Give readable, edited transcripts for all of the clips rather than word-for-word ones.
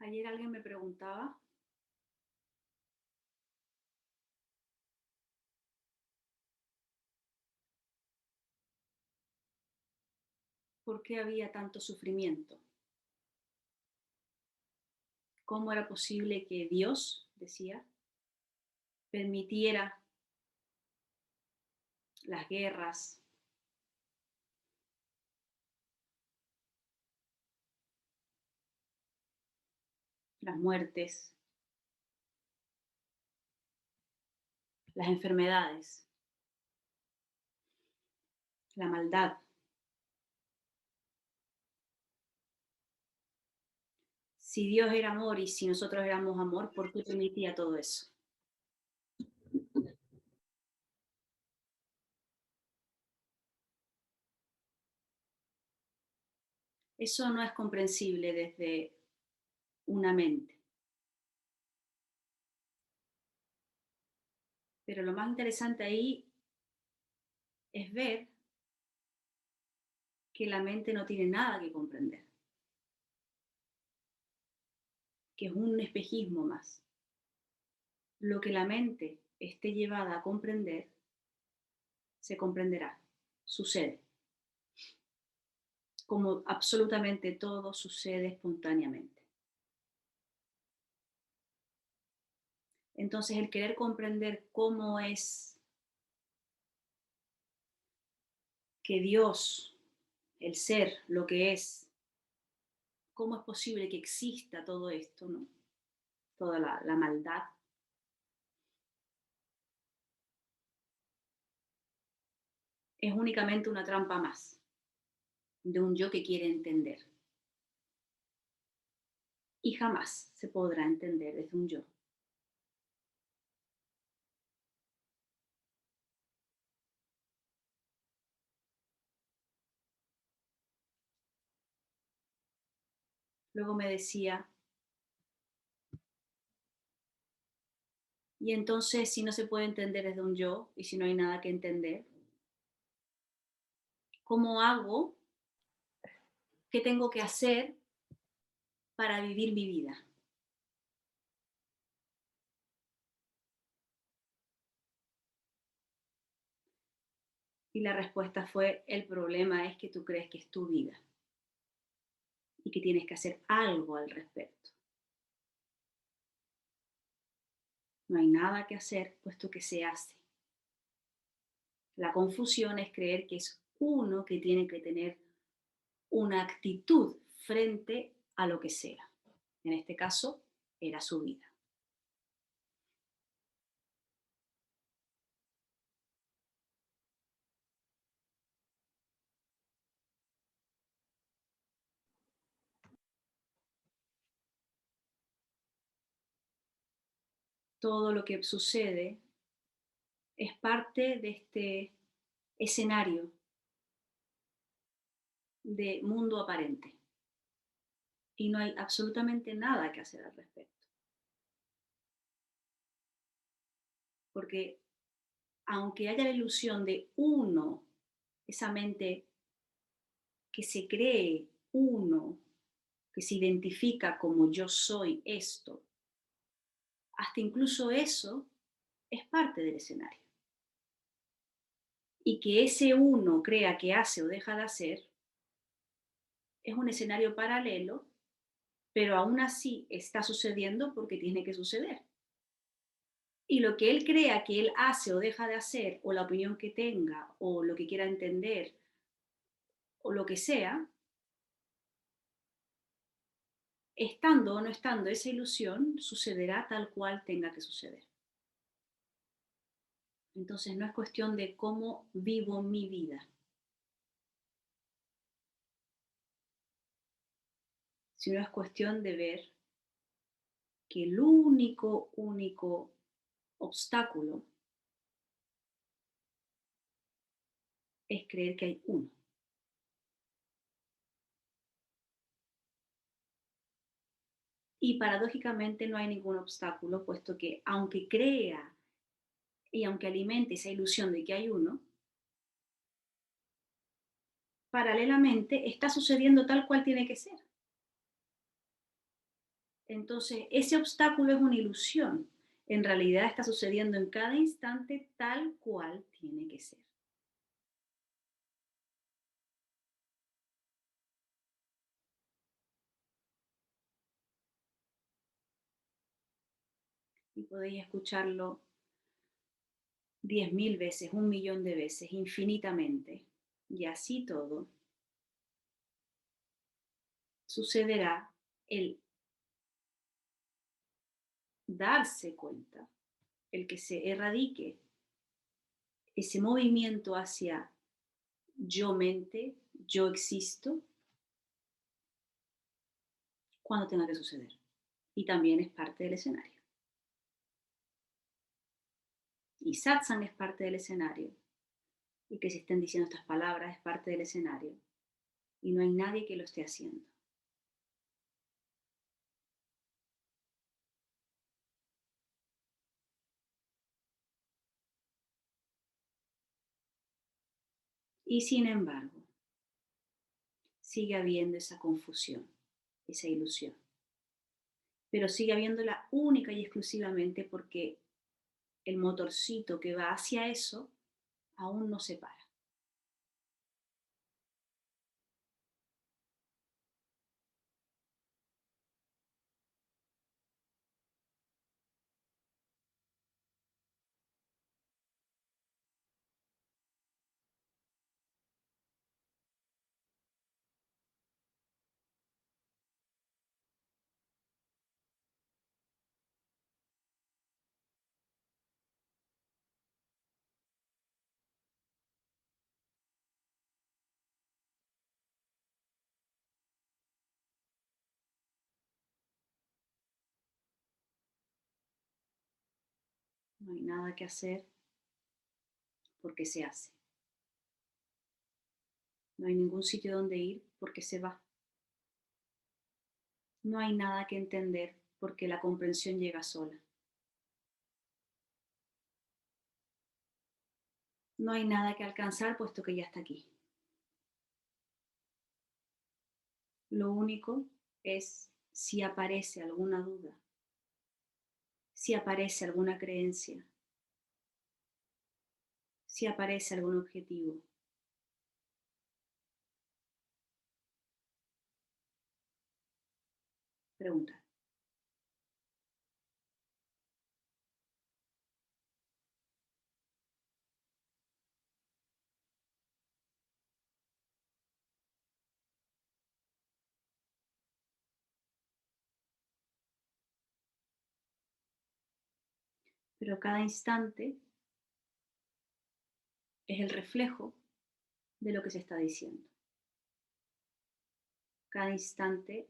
Ayer alguien me preguntaba por qué había tanto sufrimiento, cómo era posible que Dios, decía, permitiera las guerras, las muertes, las enfermedades, la maldad. Si Dios era amor y si nosotros éramos amor, ¿por qué permitía todo eso? Eso no es comprensible desde una mente. Pero lo más interesante ahí es ver que la mente no tiene nada que comprender, que es un espejismo más. Lo que la mente esté llevada a comprender, se comprenderá, sucede, como absolutamente todo sucede espontáneamente. Entonces, el querer comprender cómo es que Dios, el ser, lo que es, cómo es posible que exista todo esto, ¿no? Toda la maldad, es únicamente una trampa más de un yo que quiere entender. Y jamás se podrá entender desde un yo. Luego me decía, y entonces si no se puede entender desde un yo y si no hay nada que entender, ¿cómo hago? ¿Qué tengo que hacer para vivir mi vida? Y la respuesta fue, el problema es que tú crees que es tu vida y que tienes que hacer algo al respecto. No hay nada que hacer puesto que se hace. La confusión es creer que es uno que tiene que tener una actitud frente a lo que sea. En este caso, era su vida. Todo lo que sucede es parte de este escenario de mundo aparente y no hay absolutamente nada que hacer al respecto. Porque aunque haya la ilusión de uno, esa mente que se cree uno, que se identifica como yo soy esto, hasta incluso eso es parte del escenario. Y que ese uno crea que hace o deja de hacer es un escenario paralelo, pero aún así está sucediendo porque tiene que suceder. Y lo que él crea que él hace o deja de hacer, o la opinión que tenga, o lo que quiera entender, o lo que sea, estando o no estando esa ilusión, sucederá tal cual tenga que suceder. Entonces no es cuestión de cómo vivo mi vida, sino es cuestión de ver que el único obstáculo es creer que hay uno. Y paradójicamente no hay ningún obstáculo, puesto que aunque crea y aunque alimente esa ilusión de que hay uno, paralelamente está sucediendo tal cual tiene que ser. Entonces, ese obstáculo es una ilusión. En realidad está sucediendo en cada instante tal cual tiene que ser. Y podéis escucharlo 10.000 veces, 1.000.000 de veces, infinitamente. Y así todo sucederá el darse cuenta, el que se erradique ese movimiento hacia yo mente, yo existo, cuando tenga que suceder. Y también es parte del escenario. Y satsang es parte del escenario. Y que se estén diciendo estas palabras es parte del escenario. Y no hay nadie que lo esté haciendo. Y sin embargo, sigue habiendo esa confusión, esa ilusión. Pero sigue habiéndola única y exclusivamente porque el motorcito que va hacia eso aún no se para. No hay nada que hacer porque se hace. No hay ningún sitio donde ir porque se va. No hay nada que entender porque la comprensión llega sola. No hay nada que alcanzar puesto que ya está aquí. Lo único es si aparece alguna duda, si aparece alguna creencia, si aparece algún objetivo. Pregunta. Pero cada instante es el reflejo de lo que se está diciendo. Cada instante,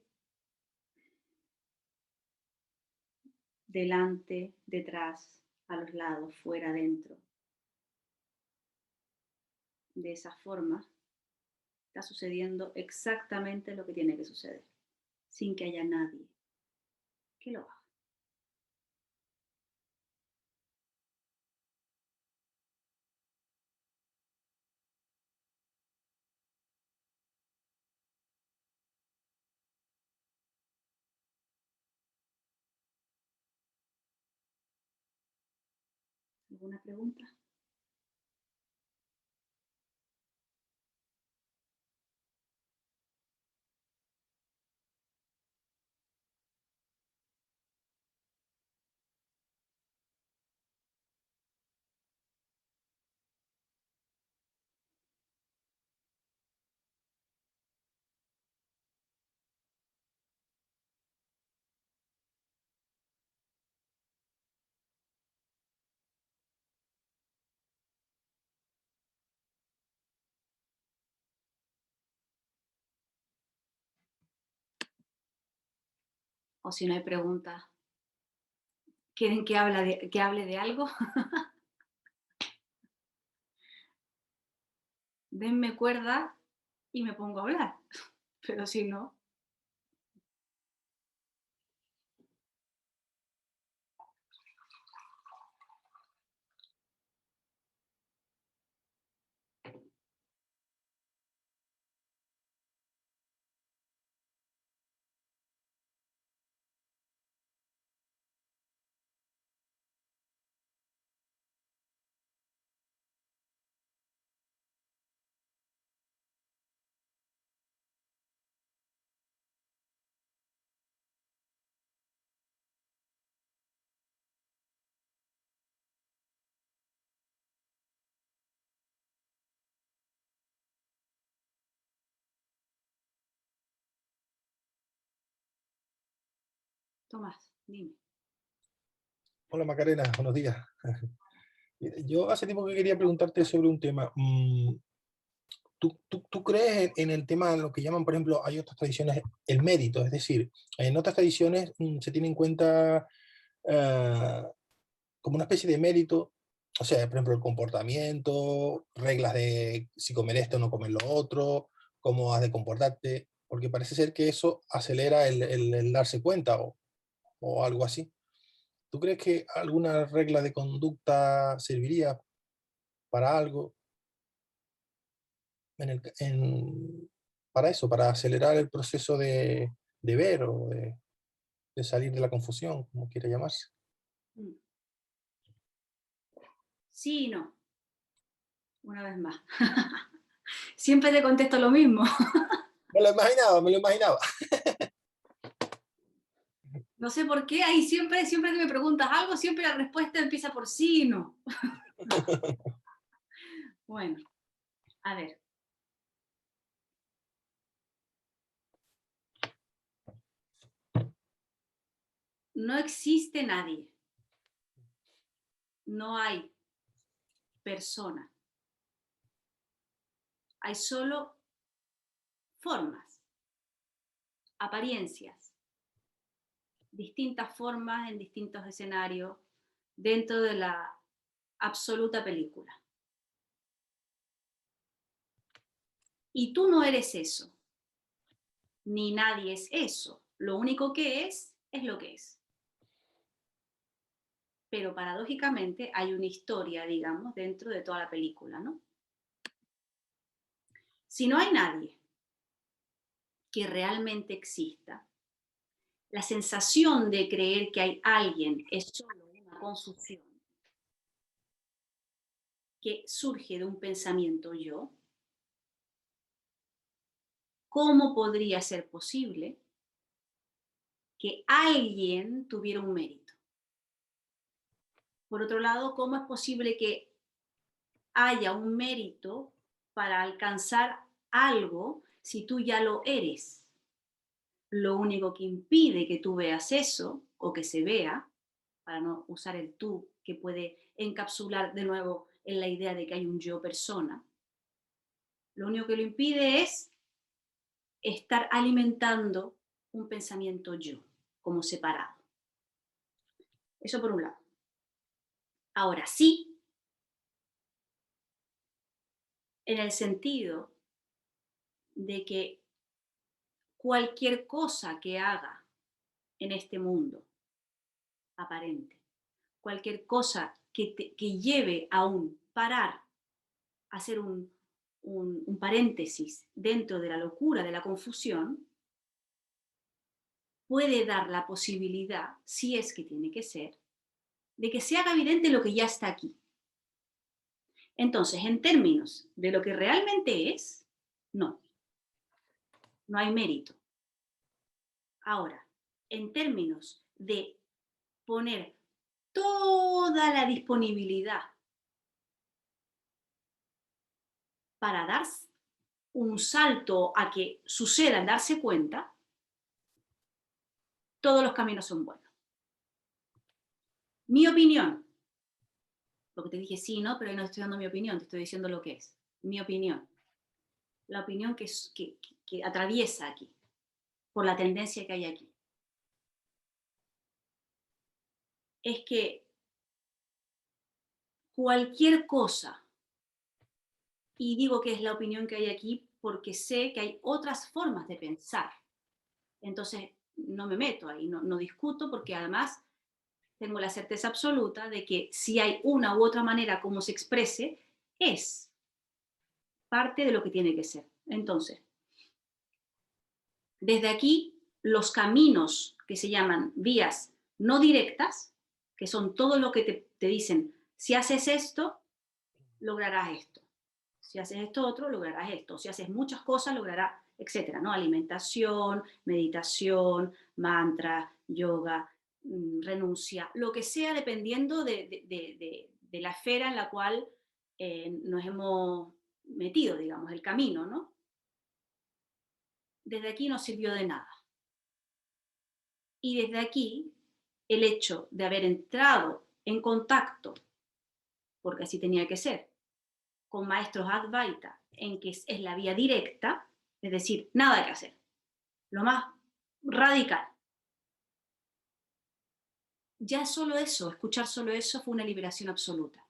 delante, detrás, a los lados, fuera, dentro. De esa forma, está sucediendo exactamente lo que tiene que suceder, sin que haya nadie que lo haga. ¿Alguna pregunta? O si no hay preguntas, ¿quieren que hable de algo? Denme cuerda y me pongo a hablar. Pero si no, Tomás, dime. Hola Macarena, buenos días. Yo hace tiempo que quería preguntarte sobre un tema. ¿Tú crees en el tema de lo que llaman, por ejemplo, hay otras tradiciones, el mérito? Es decir, en otras tradiciones se tiene en cuenta eh, como una especie de mérito, o sea, por ejemplo, el comportamiento, reglas de si comer esto o no comer lo otro, cómo has de comportarte, porque parece ser que eso acelera el darse cuenta o algo así. ¿Tú crees que alguna regla de conducta serviría para algo para eso, para acelerar el proceso de ver o de salir de la confusión, como quiera llamarse? Mm. Sí y no, una vez más. Siempre te contesto lo mismo. Me lo imaginaba, me lo imaginaba. No sé por qué, ahí siempre que me preguntas algo, siempre la respuesta empieza por sí y no. Bueno, a ver, no existe nadie, no hay persona, hay solo formas, apariencias, distintas formas en distintos escenarios dentro de la absoluta película. Y tú no eres eso, ni nadie es eso. Lo único que es lo que es. Pero paradójicamente hay una historia, digamos, dentro de toda la película, ¿no? Si no hay nadie que realmente exista, la sensación de creer que hay alguien es solo una construcción que surge de un pensamiento yo. ¿Cómo podría ser posible que alguien tuviera un mérito? Por otro lado, ¿cómo es posible que haya un mérito para alcanzar algo si tú ya lo eres? Lo único que impide que tú veas eso o que se vea, para no usar el tú, que puede encapsular de nuevo en la idea de que hay un yo persona, lo único que lo impide es estar alimentando un pensamiento yo, como separado. Eso por un lado. Ahora sí, en el sentido de que cualquier cosa que haga en este mundo aparente, cualquier cosa que lleve a un parar, a hacer un paréntesis dentro de la locura, de la confusión, puede dar la posibilidad, si es que tiene que ser, de que se haga evidente lo que ya está aquí. Entonces, en términos de lo que realmente es, no, no hay mérito. Ahora, en términos de poner toda la disponibilidad para dar un salto a que suceda, en darse cuenta, todos los caminos son buenos. Mi opinión, lo que te dije sí, no, pero ahí no estoy dando mi opinión, te estoy diciendo lo que es. Mi opinión, la opinión que atraviesa aquí, por la tendencia que hay aquí, es que cualquier cosa, y digo que es la opinión que hay aquí porque sé que hay otras formas de pensar, entonces no me meto ahí, no discuto porque además tengo la certeza absoluta de que si hay una u otra manera como se exprese, es parte de lo que tiene que ser. Entonces, desde aquí, los caminos que se llaman vías no directas, que son todo lo que te dicen, si haces esto, lograrás esto. Si haces esto otro, lograrás esto. Si haces muchas cosas, lograrás, etcétera, ¿no? Alimentación, meditación, mantra, yoga, renuncia, lo que sea dependiendo de la esfera en la cual nos hemos metido, digamos, el camino, ¿no? Desde aquí no sirvió de nada. Y desde aquí, el hecho de haber entrado en contacto, porque así tenía que ser, con maestros Advaita, en que es la vía directa, es decir, nada que hacer, lo más radical. Ya solo eso, escuchar solo eso fue una liberación absoluta.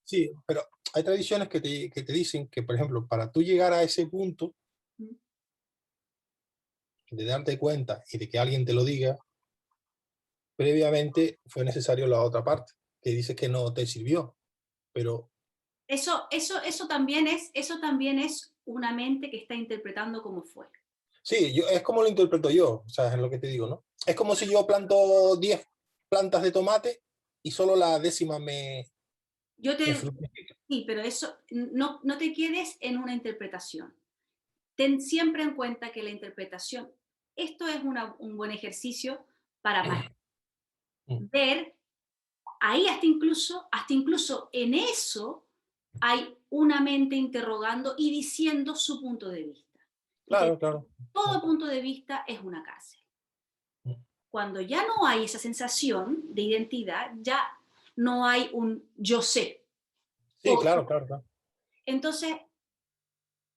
Sí, pero hay tradiciones que te dicen que, por ejemplo, para tú llegar a ese punto ¿Mm? de darte cuenta y de que alguien te lo diga, previamente fue necesario la otra parte, que dices que no te sirvió, pero Eso también es una mente que está interpretando como fue. sí, es como lo interpreto yo, o sea, es lo que te digo, ¿no? Es como si yo planto 10 plantas de tomate y solo la décima Yo me te, fructifica. sí, pero eso, no te quedes en una interpretación. Ten siempre en cuenta que la interpretación, esto es un buen ejercicio para Mm, ver, ahí hasta incluso en eso hay una mente interrogando y diciendo su punto de vista. Y que claro, claro. todo punto de vista es una cárcel. Mm, Cuando ya no hay esa sensación de identidad, ya no hay un yo sé. sí, O, claro, claro, claro. entonces,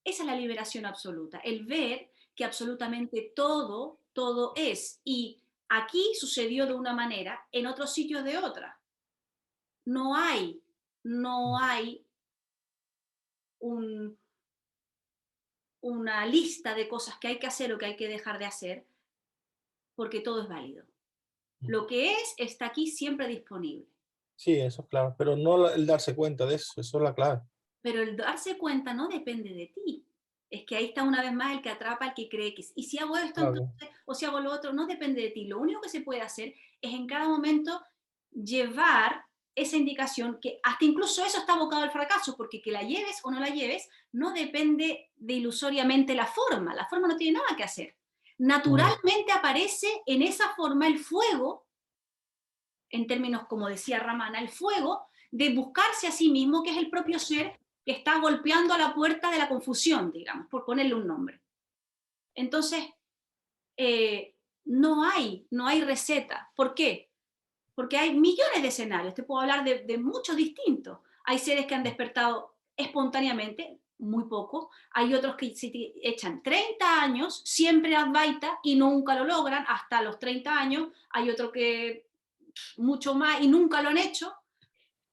esa es la liberación absoluta, el ver que absolutamente todo, todo es. Y aquí sucedió de una manera, en otros sitios de otra. No hay, no hay un, una lista de cosas que hay que hacer o que hay que dejar de hacer, porque todo es válido. Mm. Lo que es está aquí siempre disponible. Sí, eso es claro, pero no el darse cuenta de eso es la clave. Pero el darse cuenta no depende de ti. Es que ahí está una vez más el que atrapa, el que cree que y si hago esto Claro, entonces, o si hago lo otro, no depende de ti. Lo único que se puede hacer es en cada momento llevar esa indicación, que hasta incluso eso está abocado al fracaso, porque que la lleves o no la lleves no depende de ilusoriamente la forma no tiene nada que hacer. mm, Naturalmente aparece en esa forma el fuego, en términos, como decía Ramana, el fuego de buscarse a sí mismo, que es el propio ser que está golpeando a la puerta de la confusión, digamos, por ponerle un nombre. Entonces, no hay receta. ¿Por qué? Porque hay millones de escenarios, te puedo hablar de muchos distintos. Hay seres que han despertado espontáneamente, muy poco. Hay otros que se echan 30 años, siempre Advaita, y nunca lo logran, hasta los 30 años. Hay otros que mucho más y nunca lo han hecho.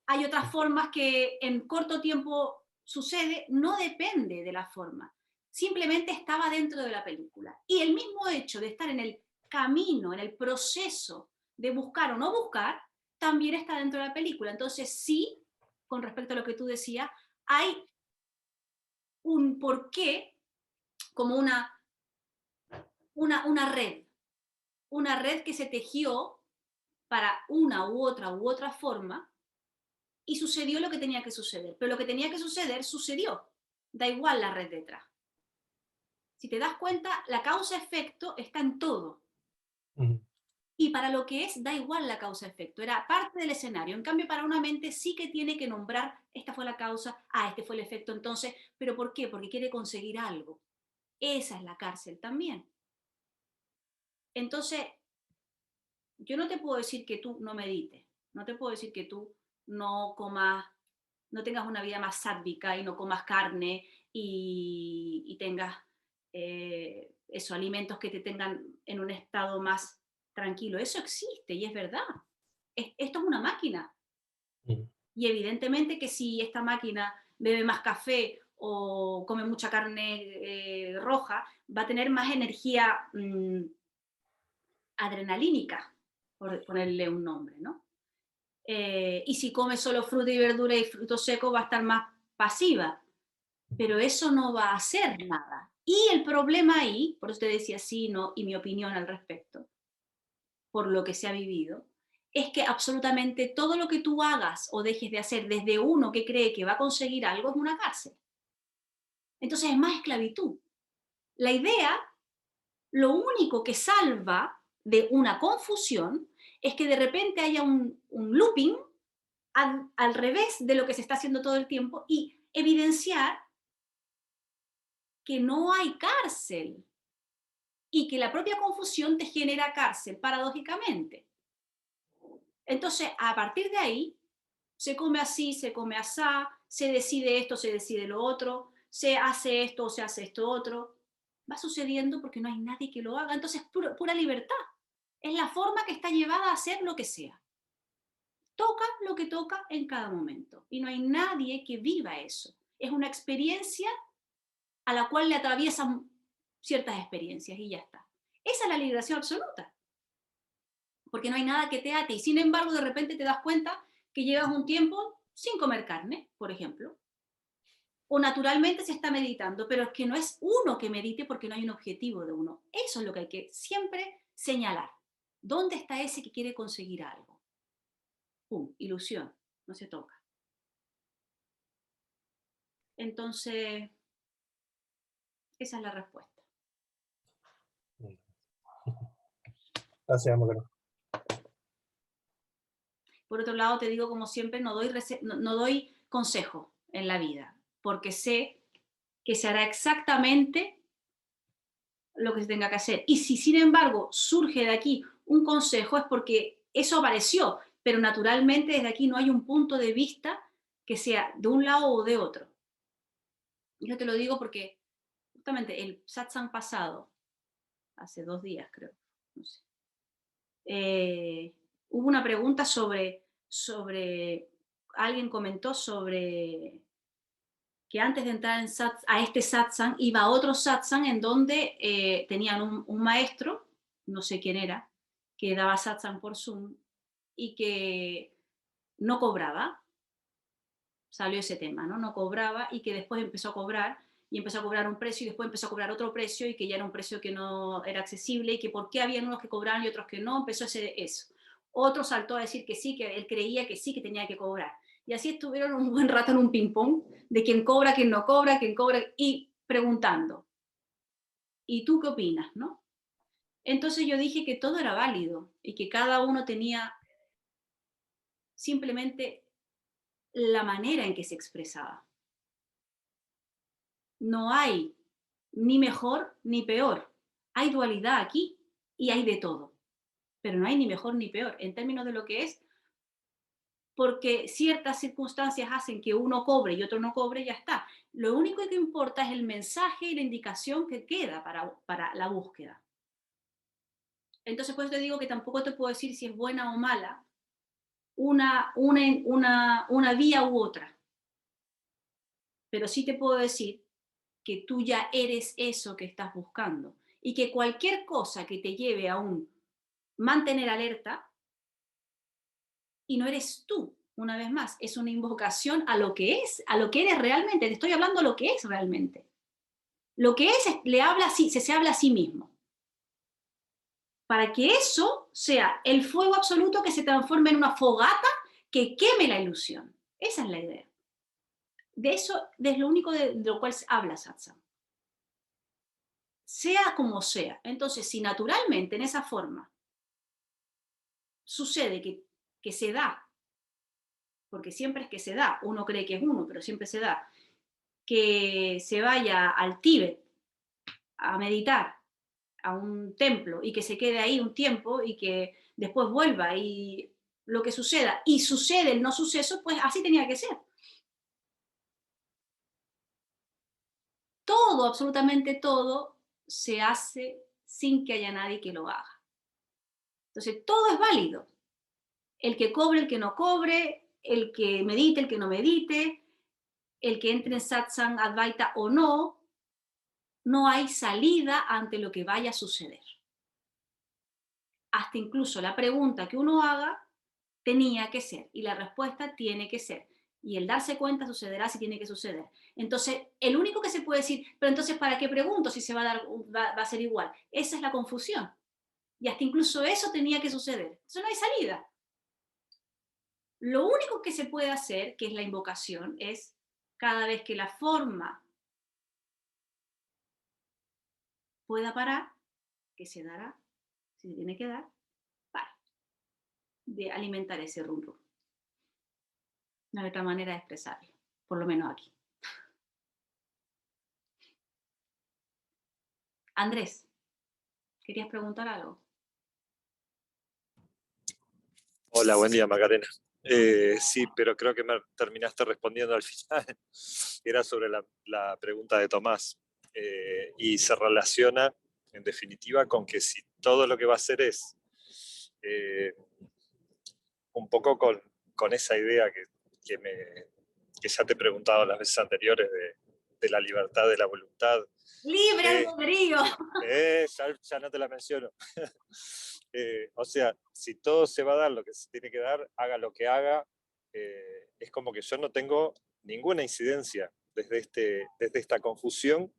Hay otras formas que en corto tiempo sucede, no depende de la forma. Simplemente estaba dentro de la película. Y el mismo hecho de estar en el camino, en el proceso de buscar o no buscar, también está dentro de la película. Entonces, sí, con respecto a lo que tú decías, hay un porqué como una una red que se tejió para una u otra forma y sucedió lo que tenía que suceder. Pero lo que tenía que suceder sucedió. Da igual la red detrás. Si te das cuenta, la causa-efecto está en todo. mm, Y para lo que es, da igual la causa-efecto. Era parte del escenario. En cambio, para una mente sí que tiene que nombrar, esta fue la causa, este fue el efecto entonces. ¿Pero por qué? Porque quiere conseguir algo. Esa es la cárcel también. Entonces, yo no te puedo decir que tú no medites. No te puedo decir que tú no comas, no tengas una vida más sádvica y no comas carne y tengas eso, alimentos que te tengan en un estado más tranquilo. Eso existe y es verdad. Esto es una máquina. mm. Y evidentemente que si esta máquina bebe más café o come mucha carne roja, va a tener más energía adrenalínica, por ponerle un nombre, ¿no? Y si come solo fruta y verdura y frutos secos va a estar más pasiva, pero eso no va a hacer nada. Y el problema ahí, por eso te decía sí, no, y mi opinión al respecto, por lo que se ha vivido, es que absolutamente todo lo que tú hagas o dejes de hacer desde uno que cree que va a conseguir algo es una cárcel. Entonces es más esclavitud. La idea, lo único que salva de una confusión es que de repente haya un looping al revés de lo que se está haciendo todo el tiempo y evidenciar que no hay cárcel, y que la propia confusión te genera cárcel, paradójicamente. Entonces, a partir de ahí, se come así, se come asá, se decide esto, se decide lo otro, se hace esto o se hace esto otro. Va sucediendo porque no hay nadie que lo haga. Entonces, pura libertad. Es la forma que está llevada a hacer lo que sea. Toca lo que toca en cada momento. Y no hay nadie que viva eso. Es una experiencia a la cual le atraviesan ciertas experiencias y ya está. Esa es la liberación absoluta. Porque no hay nada que te ate. Y sin embargo, de repente te das cuenta que llevas un tiempo sin comer carne, por ejemplo. O naturalmente se está meditando, pero es que no es uno que medite porque no hay un objetivo de uno. Eso es lo que hay que siempre señalar. ¿Dónde está ese que quiere conseguir algo? ¡Pum! Ilusión, no se toca. Entonces, esa es la respuesta. Gracias, Macarena. Por otro lado, te digo, como siempre, no doy consejo en la vida, porque sé que se hará exactamente lo que se tenga que hacer. Y si, sin embargo, surge de aquí un consejo, es porque eso apareció, pero naturalmente desde aquí no hay un punto de vista que sea de un lado o de otro. Yo te lo digo porque justamente el satsang pasado, hace 2 días creo, no sé, hubo una pregunta alguien comentó sobre que antes de entrar a este satsang iba a otro satsang en donde tenían un maestro, no sé quién era, que daba satsang por Zoom y que no cobraba, salió ese tema, ¿no? No cobraba y que después empezó a cobrar y empezó a cobrar un precio y después empezó a cobrar otro precio y que ya era un precio que no era accesible y que por qué habían unos que cobraban y otros que no, empezó eso. Otro saltó a decir que sí, que él creía que sí, que tenía que cobrar. Y así estuvieron un buen rato en un ping-pong de quién cobra, quién cobra, y preguntando. ¿Y tú qué opinas, no? Entonces yo dije que todo era válido y que cada uno tenía simplemente la manera en que se expresaba. No hay ni mejor ni peor. Hay dualidad aquí y hay de todo. Pero no hay ni mejor ni peor en términos de lo que es, porque ciertas circunstancias hacen que uno cobre y otro no cobre, ya está. Lo único que importa es el mensaje y la indicación que queda para la búsqueda. Entonces, pues te digo que tampoco te puedo decir si es buena o mala una vía u otra. Pero sí te puedo decir que tú ya eres eso que estás buscando y que cualquier cosa que te lleve a un mantener alerta, y no eres tú, una vez más, es una invocación a lo que es, a lo que eres realmente, te estoy hablando de lo que es realmente. Lo que es le habla así, se habla a sí mismo. Para que eso sea el fuego absoluto que se transforme en una fogata que queme la ilusión. Esa es la idea. De eso es lo único de lo cual habla Satsang. Sea como sea. Entonces, si naturalmente en esa forma sucede que se da, porque siempre es que se da, uno cree que es uno, pero siempre se da, que se vaya al Tíbet a meditar a un templo y que se quede ahí un tiempo y que después vuelva y lo que suceda, y sucede el no suceso, pues así tenía que ser. Todo, absolutamente todo, se hace sin que haya nadie que lo haga. Entonces, todo es válido. El que cobre, el que no cobre, el que medite, el que no medite, el que entre en satsang, advaita o no, no hay salida ante lo que vaya a suceder. Hasta incluso la pregunta que uno haga tenía que ser y la respuesta tiene que ser. Y el darse cuenta sucederá si tiene que suceder. Entonces, el único que se puede decir, pero entonces, ¿para qué pregunto si se va a dar, va a ser igual? Esa es la confusión. Y hasta incluso eso tenía que suceder. Entonces no hay salida. Lo único que se puede hacer, que es la invocación, es cada vez que la forma pueda parar, que se dará, si se tiene que dar, para, de alimentar ese rum. No hay otra manera de expresarlo, por lo menos aquí. Andrés. ¿Querías preguntar algo? Hola, buen día, Macarena. Sí, pero creo que me terminaste respondiendo al final. Era sobre la pregunta de Tomás. Y se relaciona, en definitiva, con que si todo lo que va a hacer es un poco con esa idea que ya te he preguntado las veces anteriores de la libertad de la voluntad. ¡Libre albedrío! Ya no te la menciono. O sea, si todo se va a dar lo que se tiene que dar, haga lo que haga, es como que yo no tengo ninguna incidencia desde esta confusión.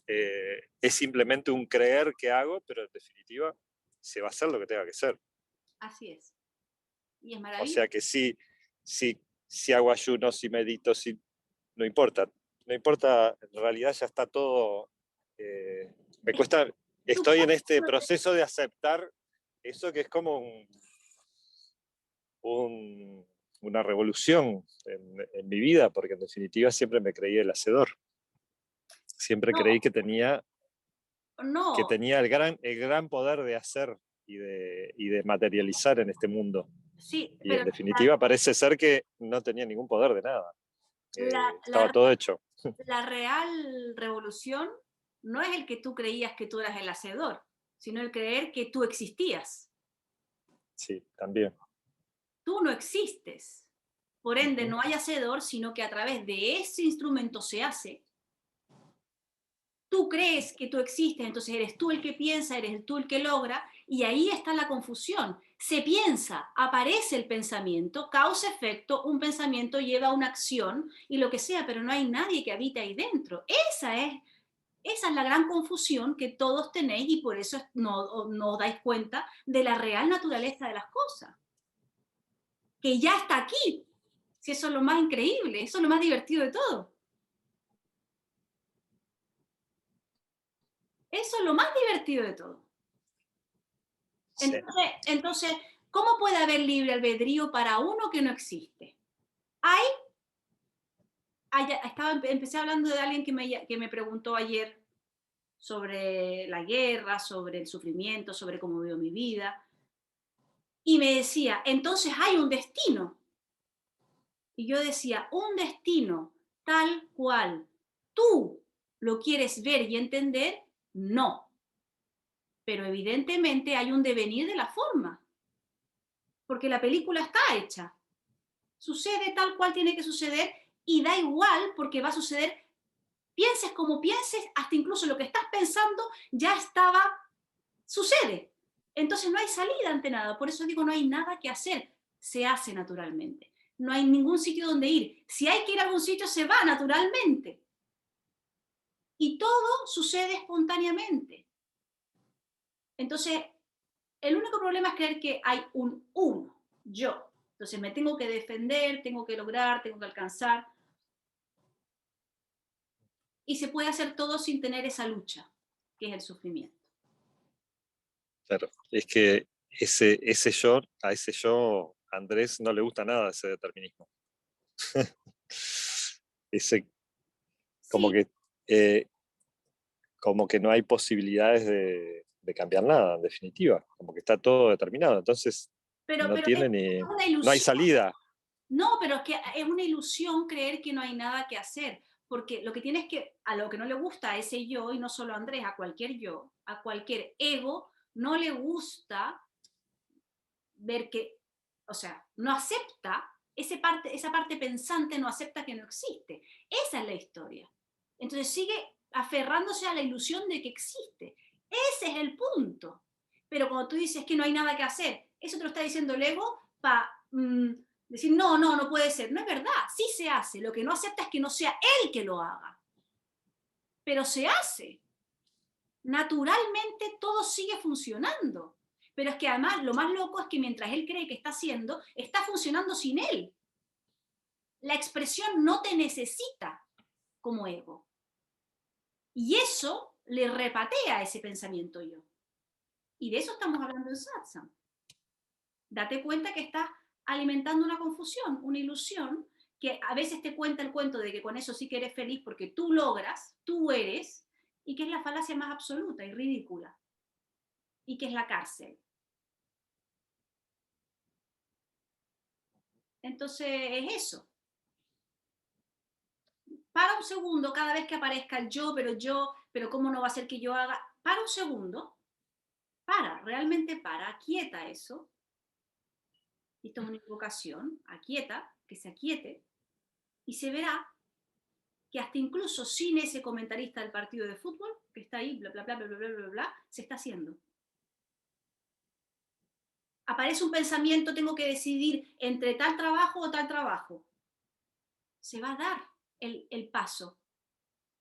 Es simplemente un creer que hago, pero en definitiva se va a hacer lo que tenga que ser. Así es. Y es O maravilloso. sea que si hago ayuno, si medito, no importa. No importa, en realidad ya está todo. Me cuesta, estoy en este proceso de aceptar eso que es como una revolución en mi vida, porque en definitiva siempre me creí el hacedor. Siempre creí que tenía el gran poder de hacer y de materializar en este mundo. Sí, Y pero en definitiva parece ser que no tenía ningún poder de nada. Estaba todo hecho. la real revolución no es el que tú creías que tú eras el hacedor, sino el creer que tú existías. Sí, también. Tú no existes. Por ende, no hay hacedor, sino que a través de ese instrumento se hace. Tú crees que tú existes, entonces eres tú el que piensa, eres tú el que logra, y ahí está la confusión. Se piensa, aparece el pensamiento, causa-efecto, un pensamiento lleva a una acción y lo que sea, pero no hay nadie que habite ahí dentro. Esa es la gran confusión que todos tenéis y por eso no os dais cuenta de la real naturaleza de las cosas. Que ya está aquí. Si eso es lo más increíble, eso es lo más divertido de todo. Eso es lo más divertido de todo. Sí. Entonces, ¿cómo puede haber libre albedrío para uno que no existe? Empecé hablando de alguien que me preguntó ayer sobre la guerra, sobre el sufrimiento, sobre cómo veo mi vida. Y me decía, entonces hay un destino. Y yo decía, un destino tal cual tú lo quieres ver y entender, no. Pero evidentemente hay un devenir de la forma, porque la película está hecha. Sucede tal cual tiene que suceder y da igual porque va a suceder, pienses como pienses, hasta incluso lo que estás pensando ya sucede. Entonces no hay salida ante nada, por eso digo, no hay nada que hacer, se hace naturalmente. No hay ningún sitio donde ir. Si hay que ir a algún sitio, se va naturalmente. Y todo sucede espontáneamente. Entonces, el único problema es creer que hay un uno, yo. Entonces me tengo que defender, tengo que lograr, tengo que alcanzar. Y se puede hacer todo sin tener esa lucha, que es el sufrimiento. Claro, es que a ese yo, Andrés, no le gusta nada ese determinismo. Ese, como Sí, que, eh, como que no hay posibilidades de cambiar nada, en definitiva. Como que está todo determinado. Entonces, pero no es tiene una no hay ilusión. salida. No, pero es que es una ilusión creer que no hay nada que hacer, porque lo que tienes que, a lo que no le gusta a ese yo, y no solo a Andrés, a cualquier yo, a cualquier ego, no le gusta ver que, o sea, no acepta, esa parte pensante no acepta que no existe. Esa es la historia. Entonces sigue aferrándose a la ilusión de que existe. Ese es el punto. Pero cuando tú dices que no hay nada que hacer, eso te lo está diciendo el ego para decir, no puede ser. No es verdad, sí se hace. Lo que no acepta es que no sea él que lo haga. Pero se hace. Naturalmente todo sigue funcionando. Pero es que además lo más loco es que mientras él cree que está haciendo, está funcionando sin él. La expresión no te necesita como ego. Y eso le repatea ese pensamiento yo. Y de eso estamos hablando en satsang. Date cuenta que estás alimentando una confusión, una ilusión, que a veces te cuenta el cuento de que con eso sí que eres feliz porque tú logras, tú eres, y que es la falacia más absoluta y ridícula. y que es la cárcel. Entonces es eso. Para un segundo cada vez que aparezca el yo, pero ¿cómo no va a ser que yo haga? Para un segundo, realmente aquieta eso. Esto es una invocación, aquieta, que se aquiete, y se verá que hasta incluso sin ese comentarista del partido de fútbol, que está ahí, bla, bla, bla, bla, bla, bla, bla, bla, se está haciendo. Aparece un pensamiento, tengo que decidir entre tal trabajo o tal trabajo. Se va a dar el paso.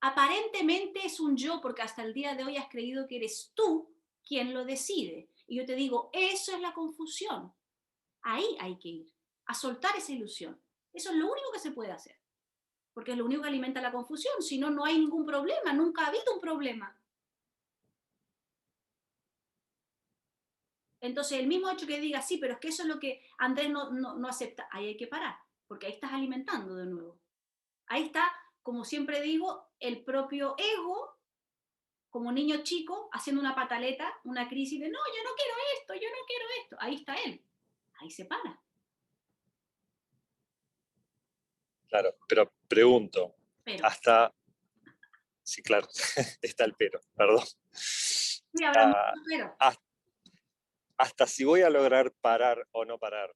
Aparentemente es un yo, porque hasta el día de hoy has creído que eres tú quien lo decide. Y yo te digo, eso es la confusión. Ahí hay que ir, a soltar esa ilusión. Eso es lo único que se puede hacer, porque es lo único que alimenta la confusión. Si no, no hay ningún problema, nunca ha habido un problema. Entonces, el mismo hecho que diga, sí, pero es que eso es lo que Andrés no acepta, ahí hay que parar, porque ahí estás alimentando de nuevo. Ahí está, como siempre digo, el propio ego, como niño chico, haciendo una pataleta, una crisis de, no, yo no quiero esto, yo no quiero esto. Ahí está él. Ahí se para. Claro, pero pregunto, Pero, hasta, sí, claro, está el perdón. sí, habrá mucho Ah, pero. hasta si voy a lograr parar o no parar,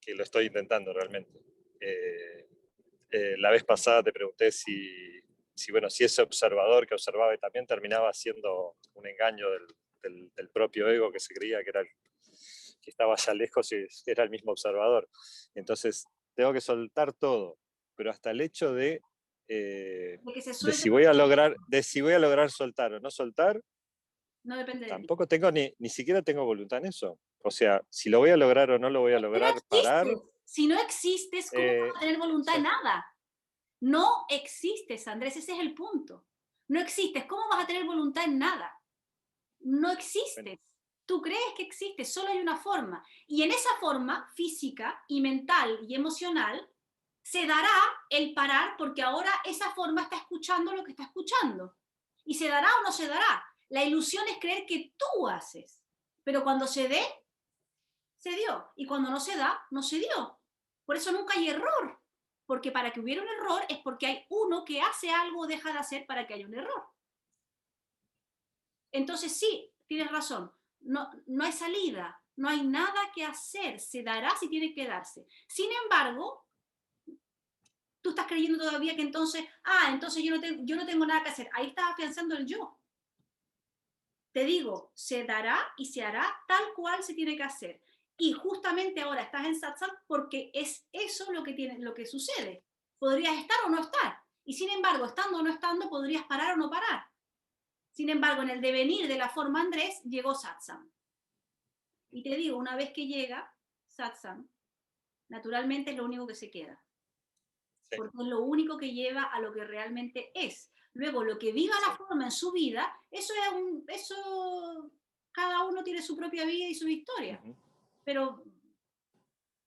que lo estoy intentando realmente. La vez pasada te pregunté si ese observador que observaba y también terminaba siendo un engaño del propio ego que se creía que estaba allá lejos y era el mismo observador. Entonces, tengo que soltar todo, pero hasta el hecho de Que se de suelte, si voy a lograr soltar o no soltar, no depende de ti. tampoco tengo ni siquiera tengo voluntad en eso. O sea, si lo voy a lograr o no lo voy a Si no lograr, parar, existes, si no existes, ¿cómo vas a tener voluntad sí, en nada? No existes, Andrés, ese es el punto. No existes, ¿cómo vas a tener voluntad en nada? No bueno, existes. Tú crees que existes, solo hay una forma. Y en esa forma física y mental y emocional se dará el parar porque ahora esa forma está escuchando lo que está escuchando. Y se dará o no se dará. La ilusión es creer que tú haces. Pero cuando se dé, se dio. Y cuando no se da, no se dio. Por eso nunca hay error. Porque para que hubiera un error es porque hay uno que hace algo o deja de hacer para que haya un error. Entonces sí, tienes razón. No hay salida, no hay nada que hacer. Se dará si tiene que darse. Sin embargo, tú estás creyendo todavía que entonces yo no tengo nada que hacer. Ahí estás afianzando el yo. Te digo, se dará y se hará tal cual se tiene que hacer. Y justamente ahora estás en satsang porque es eso lo que sucede. Podrías estar o no estar. Y sin embargo, estando o no estando, podrías parar o no parar. Sin embargo, en el devenir de la forma Andrés, llegó satsang. Y te digo, una vez que llega satsang, naturalmente es lo único que se queda. sí. Porque es lo único que lleva a lo que realmente es. Luego, lo que viva la forma en su vida, eso cada uno tiene su propia vida y su historia. Pero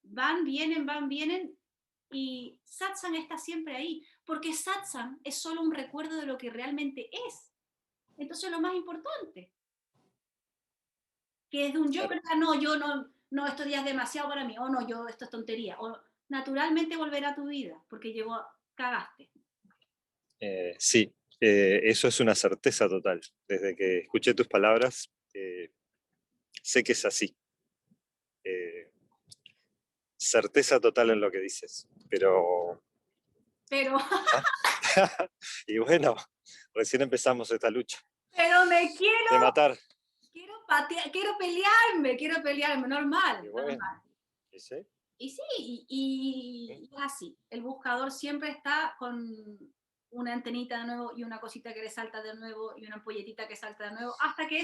van, vienen, y satsang está siempre ahí, porque satsang es solo un recuerdo de lo que realmente es. Entonces, lo más importante, que es de un yo, Claro. yo no, estos días es demasiado para mí, o no, yo, esto es tontería, o naturalmente volverá a tu vida, porque cagaste. Sí, eso es una certeza total. Desde que escuché tus palabras, sé que es así. Certeza total en lo que dices, pero... Pero, ¿ah? Y bueno, recién empezamos esta lucha pero de matar. quiero patear, quiero pelearme, Y normal, bueno, normal. ¿y sí? Y sí, y es así. El buscador siempre está con una antenita de nuevo y una cosita que le salta de nuevo y una ampolletita que salta de nuevo, hasta que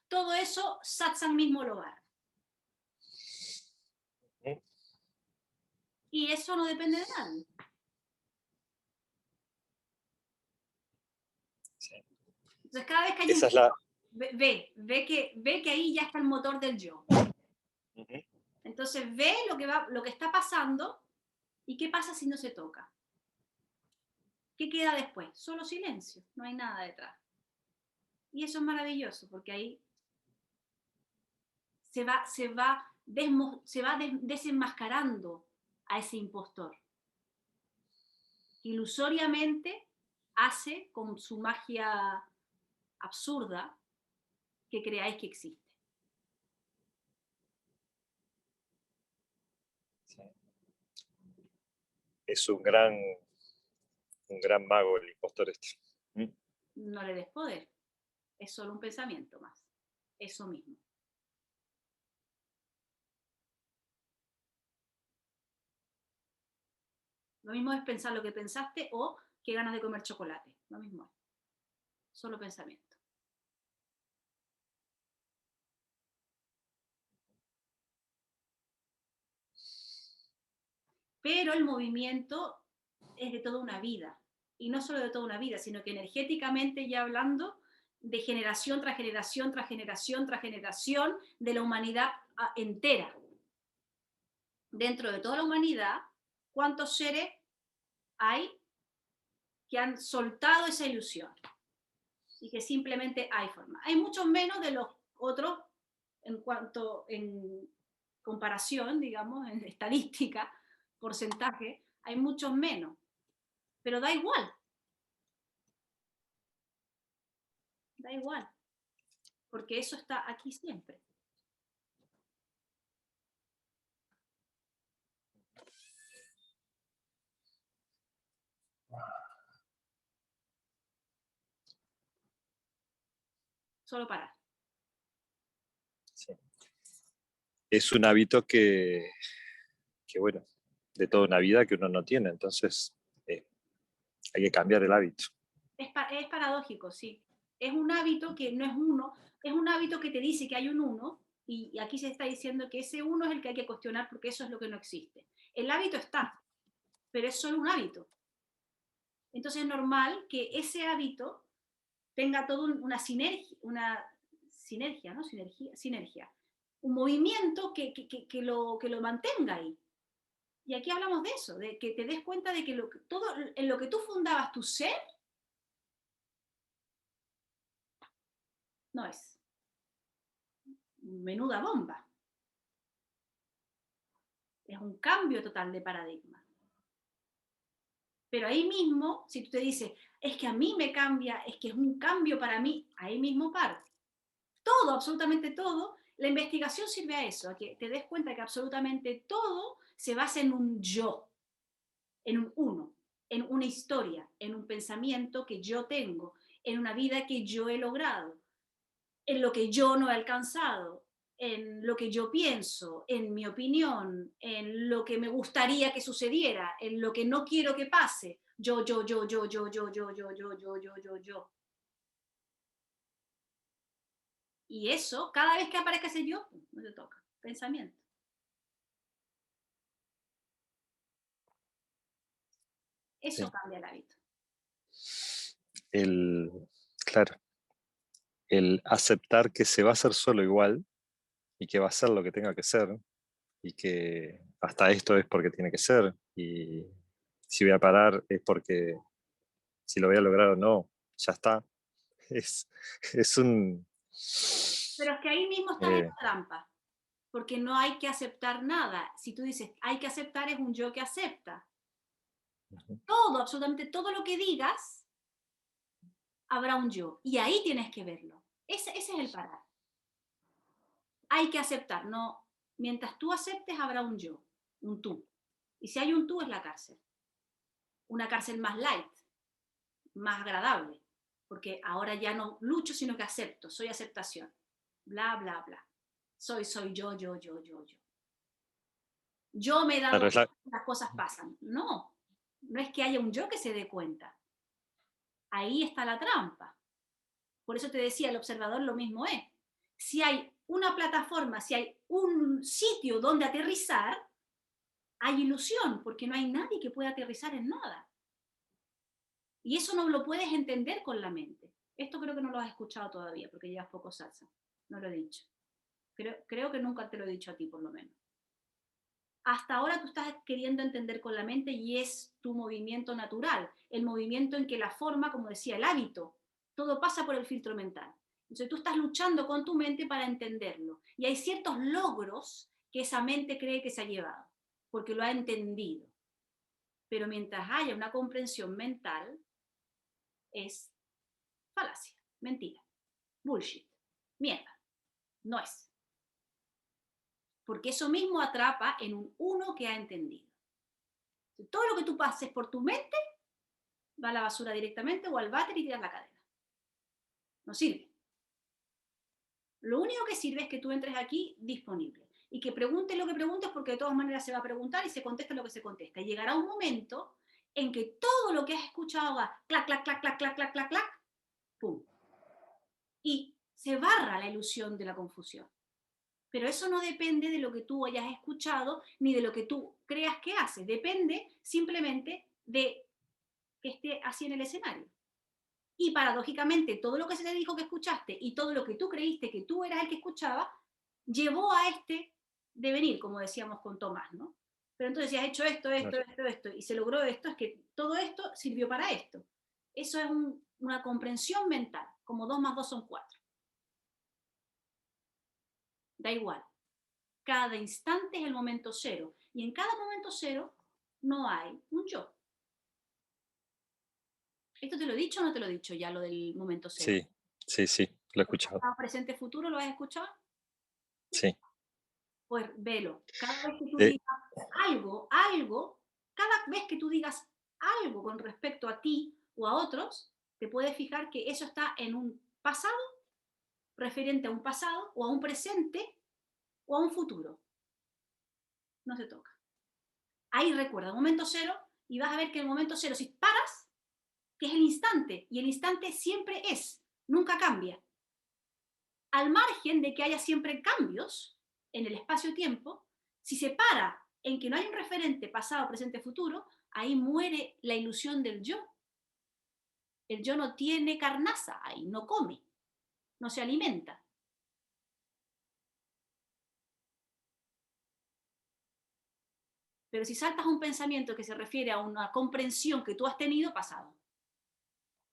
todo eso, satsang mismo lo va. Y eso no depende de nadie. Sí. Entonces, cada vez que hay un Esa es la... ve que ahí ya está el motor del yo. Entonces, ve lo que está pasando y qué pasa si no se toca. ¿Qué queda después? Solo silencio, no hay nada detrás. Y eso es maravilloso, porque ahí desenmascarando a ese impostor. Ilusoriamente hace con su magia absurda que creáis que existe. Sí. Es un gran mago el impostor este. No le des poder, es solo un pensamiento más, eso mismo. Lo mismo es pensar lo que pensaste o qué ganas de comer chocolate, lo mismo es, solo pensamiento. Pero el movimiento es de toda una vida, y no solo de toda una vida, sino que energéticamente ya hablando, de generación tras generación, tras generación, tras generación, de la humanidad entera. Dentro de toda la humanidad, ¿cuántos seres hay que han soltado esa ilusión? Y que simplemente hay forma. Hay muchos menos de los otros en comparación, digamos, en estadística, porcentaje, hay muchos menos. Pero da igual. Da igual. Porque eso está aquí siempre. Solo parar. Sí. Es un hábito que, bueno, de toda una vida que uno no tiene, entonces hay que cambiar el hábito. Es paradójico, sí. Es un hábito que no es uno, es un hábito que te dice que hay un uno, y aquí se está diciendo que ese uno es el que hay que cuestionar porque eso es lo que no existe. El hábito está, pero es solo un hábito. Entonces es normal que ese hábito tenga toda una sinergia, ¿no? Sinergia. Un movimiento que lo mantenga ahí. Y aquí hablamos de eso, de que te des cuenta de que todo en lo que tú fundabas tu ser, no es. Menuda bomba. Es un cambio total de paradigma. Pero ahí mismo, si tú te dices, es que a mí me cambia, es que es un cambio para mí, ahí mismo parte. Todo, absolutamente todo, la investigación sirve a eso, a que te des cuenta que absolutamente todo se basa en un yo, en un uno, en una historia, en un pensamiento que yo tengo, en una vida que yo he logrado, en lo que yo no he alcanzado, en lo que yo pienso, en mi opinión, en lo que me gustaría que sucediera, en lo que no quiero que pase. Yo. Y eso, cada vez que aparezca ese yo, no te toca. Pensamiento. Eso Sí. cambia el hábito. Claro, el aceptar que se va a hacer solo igual y que va a ser lo que tenga que ser y que hasta esto es porque tiene que ser y si voy a parar es porque si lo voy a lograr o no, ya está. Es un... Pero es que ahí mismo estás en la trampa, porque no hay que aceptar nada. Si tú dices hay que aceptar, es un yo que acepta. Todo, absolutamente todo lo que digas, habrá un yo. Y ahí tienes que verlo. Ese es el parar. Hay que aceptar, no. Mientras tú aceptes, habrá un yo, un tú. Y si hay un tú, es la cárcel. Una cárcel más light, más agradable. Porque ahora ya no lucho, sino que acepto. Soy aceptación. Bla, bla, bla. Soy yo. Yo me he dado Claro, cuenta que las cosas pasan. No, no es que haya un yo que se dé cuenta. Ahí está la trampa. Por eso te decía, el observador lo mismo es. Si hay una plataforma, si hay un sitio donde aterrizar, hay ilusión, porque no hay nadie que pueda aterrizar en nada. Y eso no lo puedes entender con la mente. Esto creo que no lo has escuchado todavía, porque llevas poco salsa. No lo he dicho. Creo que nunca te lo he dicho a ti, por lo menos. Hasta ahora tú estás queriendo entender con la mente y es tu movimiento natural, el movimiento en que la forma, como decía, el hábito, todo pasa por el filtro mental. Entonces tú estás luchando con tu mente para entenderlo. Y hay ciertos logros que esa mente cree que se ha llevado, porque lo ha entendido. Pero mientras haya una comprensión mental, es falacia, mentira, bullshit, mierda, no es. Porque eso mismo atrapa en un uno que ha entendido. Todo lo que tú pases por tu mente va a la basura directamente o al váter y tiras la cadena. No sirve. Lo único que sirve es que tú entres aquí disponible y que preguntes lo que preguntes, porque de todas maneras se va a preguntar y se contesta lo que se contesta. Y llegará un momento en que todo lo que has escuchado va clac, clac, clac, clac, clac, clac, clac, clac, pum. Y se barra la ilusión de la confusión. Pero eso no depende de lo que tú hayas escuchado ni de lo que tú creas que haces. Depende simplemente de que esté así en el escenario. Y paradójicamente, todo lo que se te dijo que escuchaste y todo lo que tú creíste que tú eras el que escuchaba, llevó a este devenir, como decíamos con Tomás, ¿no? Pero entonces, si has hecho esto, y se logró esto, es que todo esto sirvió para esto. Eso es una comprensión mental, como 2 más 2 son 4. Da igual. Cada instante es el momento cero. Y en cada momento cero no hay un yo. ¿Esto te lo he dicho o no te lo he dicho ya, lo del momento cero? Sí, lo he escuchado. ¿Pasado, presente, futuro lo has escuchado? Sí. Pues velo. Cada vez que tú Eh, digas algo, cada vez que tú digas algo con respecto a ti o a otros, te puedes fijar que eso está en un pasado, referente a un pasado, o a un presente, o a un futuro. No se toca. Ahí recuerda, momento cero, y vas a ver que el momento cero, si paras, que es el instante, y el instante siempre es, nunca cambia. Al margen de que haya siempre cambios en el espacio-tiempo, si se para en que no hay un referente pasado, presente, futuro, ahí muere la ilusión del yo. El yo no tiene carnaza ahí, no come, no se alimenta. Pero si saltas un pensamiento que se refiere a una comprensión que tú has tenido, pasado.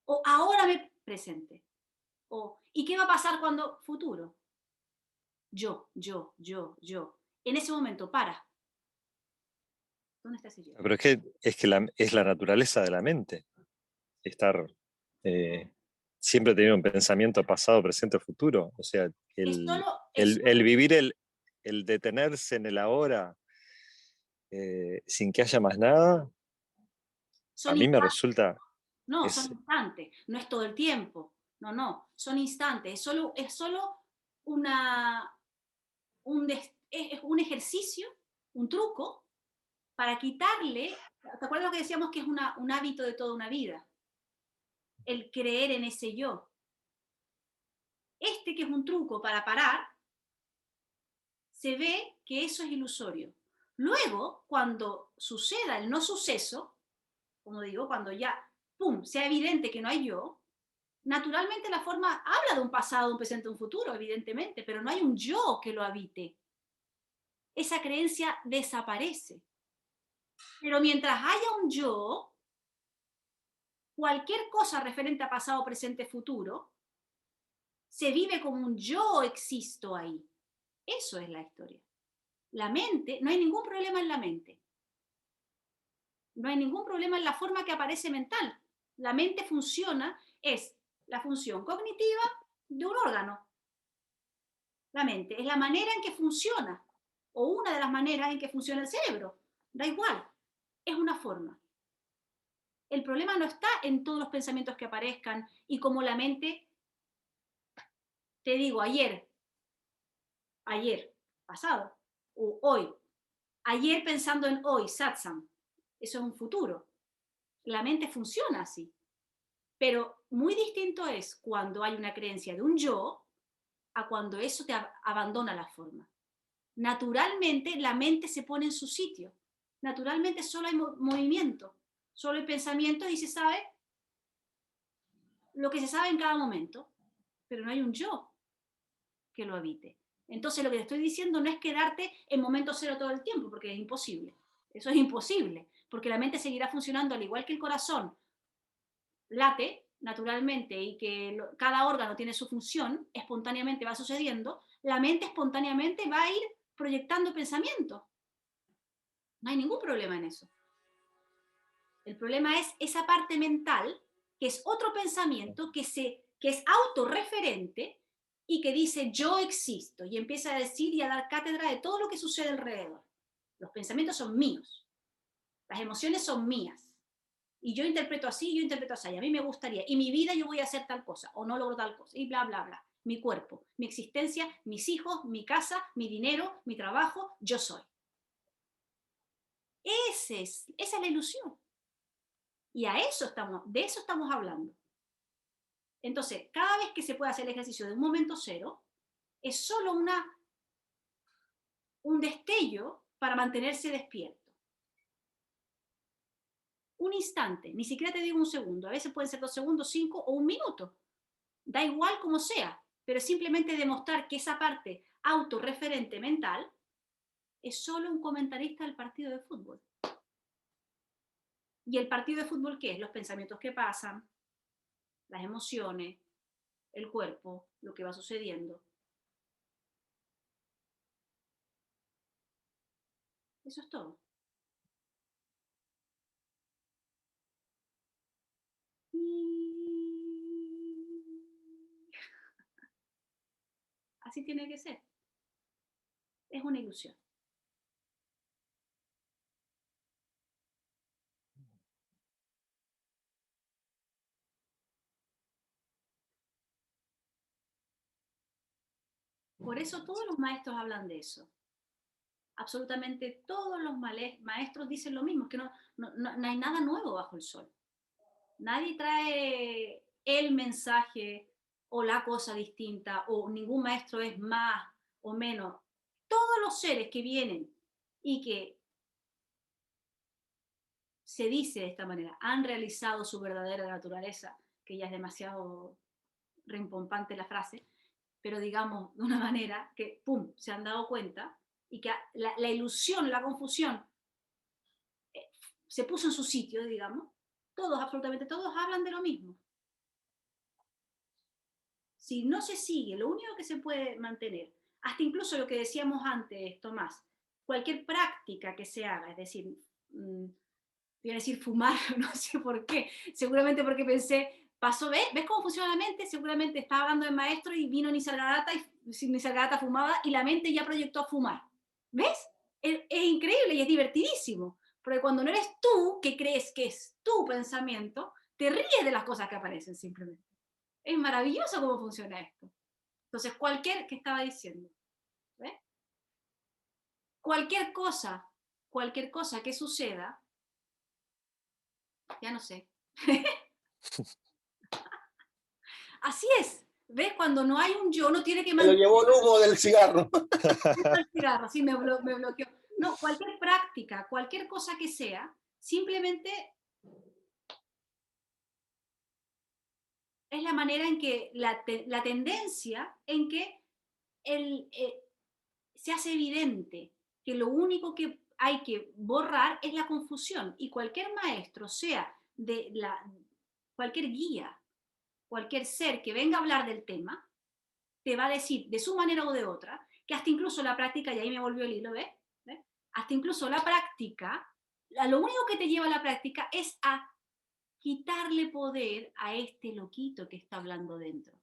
O ahora me presente. O ¿y qué va a pasar cuando futuro? Yo. En ese momento, para. ¿Dónde está ese yo? Pero es la naturaleza de la mente. Estar siempre teniendo un pensamiento pasado, presente, futuro. O sea, el vivir, el detenerse en el ahora sin que haya más nada, a mí me resulta... No, son instantes, no es todo el tiempo. No, son instantes. Es solo un ejercicio, un truco para quitarle. ¿Te acuerdas lo que decíamos que es un hábito de toda una vida? El creer en ese yo. Que es un truco para parar, se ve que eso es ilusorio. Luego, cuando suceda el no suceso, como digo, cuando ya, pum, sea evidente que no hay yo, naturalmente la forma habla de un pasado, un presente, un futuro, evidentemente, pero no hay un yo que lo habite. Esa creencia desaparece. Pero mientras haya un yo, cualquier cosa referente a pasado, presente, futuro, se vive como un yo existo ahí. Eso es la historia. La mente, no hay ningún problema en la mente. No hay ningún problema en la forma que aparece mental. La mente funciona, es la función cognitiva de un órgano. La mente es la manera en que funciona, o una de las maneras en que funciona el cerebro. Da igual, es una forma. El problema no está en todos los pensamientos que aparezcan y como la mente, te digo, ayer, pasado, o hoy, ayer pensando en hoy, satsang, eso es un futuro. La mente funciona así. Pero muy distinto es cuando hay una creencia de un yo a cuando eso te abandona la forma. Naturalmente la mente se pone en su sitio. Naturalmente solo hay movimiento, solo hay pensamientos y se sabe lo que se sabe en cada momento, pero no hay un yo que lo habite. Entonces lo que te estoy diciendo no es quedarte en momento cero todo el tiempo, porque es imposible. Eso es imposible, porque la mente seguirá funcionando al igual que el corazón late, naturalmente y que cada órgano tiene su función, espontáneamente va sucediendo, la mente espontáneamente va a ir proyectando pensamientos. No hay ningún problema en eso. El problema es esa parte mental, que es otro pensamiento que es autorreferente y que dice yo existo y empieza a decir y a dar cátedra de todo lo que sucede alrededor. Los pensamientos son míos, las emociones son mías y yo interpreto así, yo interpreto así, a mí me gustaría, y mi vida yo voy a hacer tal cosa o no logro tal cosa y bla, bla, bla. Mi cuerpo, mi existencia, mis hijos, mi casa, mi dinero, mi trabajo, yo soy. Esa es la ilusión. Y de eso estamos hablando. Entonces, cada vez que se puede hacer el ejercicio de un momento cero, es solo un destello para mantenerse despierto. Un instante, ni siquiera te digo un segundo, a veces pueden ser 2 segundos, 5 o un minuto. Da igual como sea, pero simplemente demostrar que esa parte autorreferente mental es solo un comentarista del partido de fútbol. ¿Y el partido de fútbol qué es? Los pensamientos que pasan, las emociones, el cuerpo, lo que va sucediendo. Eso es todo. Así tiene que ser. Es una ilusión. Por eso todos los maestros hablan de eso. Absolutamente todos los maestros dicen lo mismo, que no hay nada nuevo bajo el sol. Nadie trae el mensaje o la cosa distinta, o ningún maestro es más o menos. Todos los seres que vienen y que se dice de esta manera, han realizado su verdadera naturaleza, que ya es demasiado rimbombante la frase, pero digamos de una manera que, ¡pum!, se han dado cuenta y que la ilusión, la confusión se puso en su sitio, digamos. Todos, absolutamente todos, hablan de lo mismo. Si no se sigue, lo único que se puede mantener, hasta incluso lo que decíamos antes, Tomás, cualquier práctica que se haga, es decir, voy a decir fumar, no sé por qué, seguramente porque pensé, ¿ves cómo funciona la mente? Seguramente estaba hablando del maestro y vino Nisargadatta y Nisargadatta fumaba y la mente ya proyectó a fumar. ¿Ves? Es increíble y es divertidísimo, porque cuando no eres tú que crees que es tu pensamiento, te ríes de las cosas que aparecen simplemente. Es maravilloso cómo funciona esto. Entonces, ¿qué estaba diciendo? ¿Ves? Cualquier cosa que suceda, ya no sé. Así es. ¿Ves? Cuando no hay un yo, no tiene que Me lo llevó el humo del cigarro. el cigarro, sí, me bloqueó. No, cualquier práctica, cualquier cosa que sea, simplemente es la manera en que la tendencia en que se hace evidente que lo único que hay que borrar es la confusión, y cualquier maestro, sea cualquier guía, cualquier ser que venga a hablar del tema, te va a decir de su manera o de otra, que hasta incluso la práctica, y ahí me volvió el hilo, ¿ves? Hasta incluso la práctica, lo único que te lleva a la práctica es a quitarle poder a este loquito que está hablando dentro.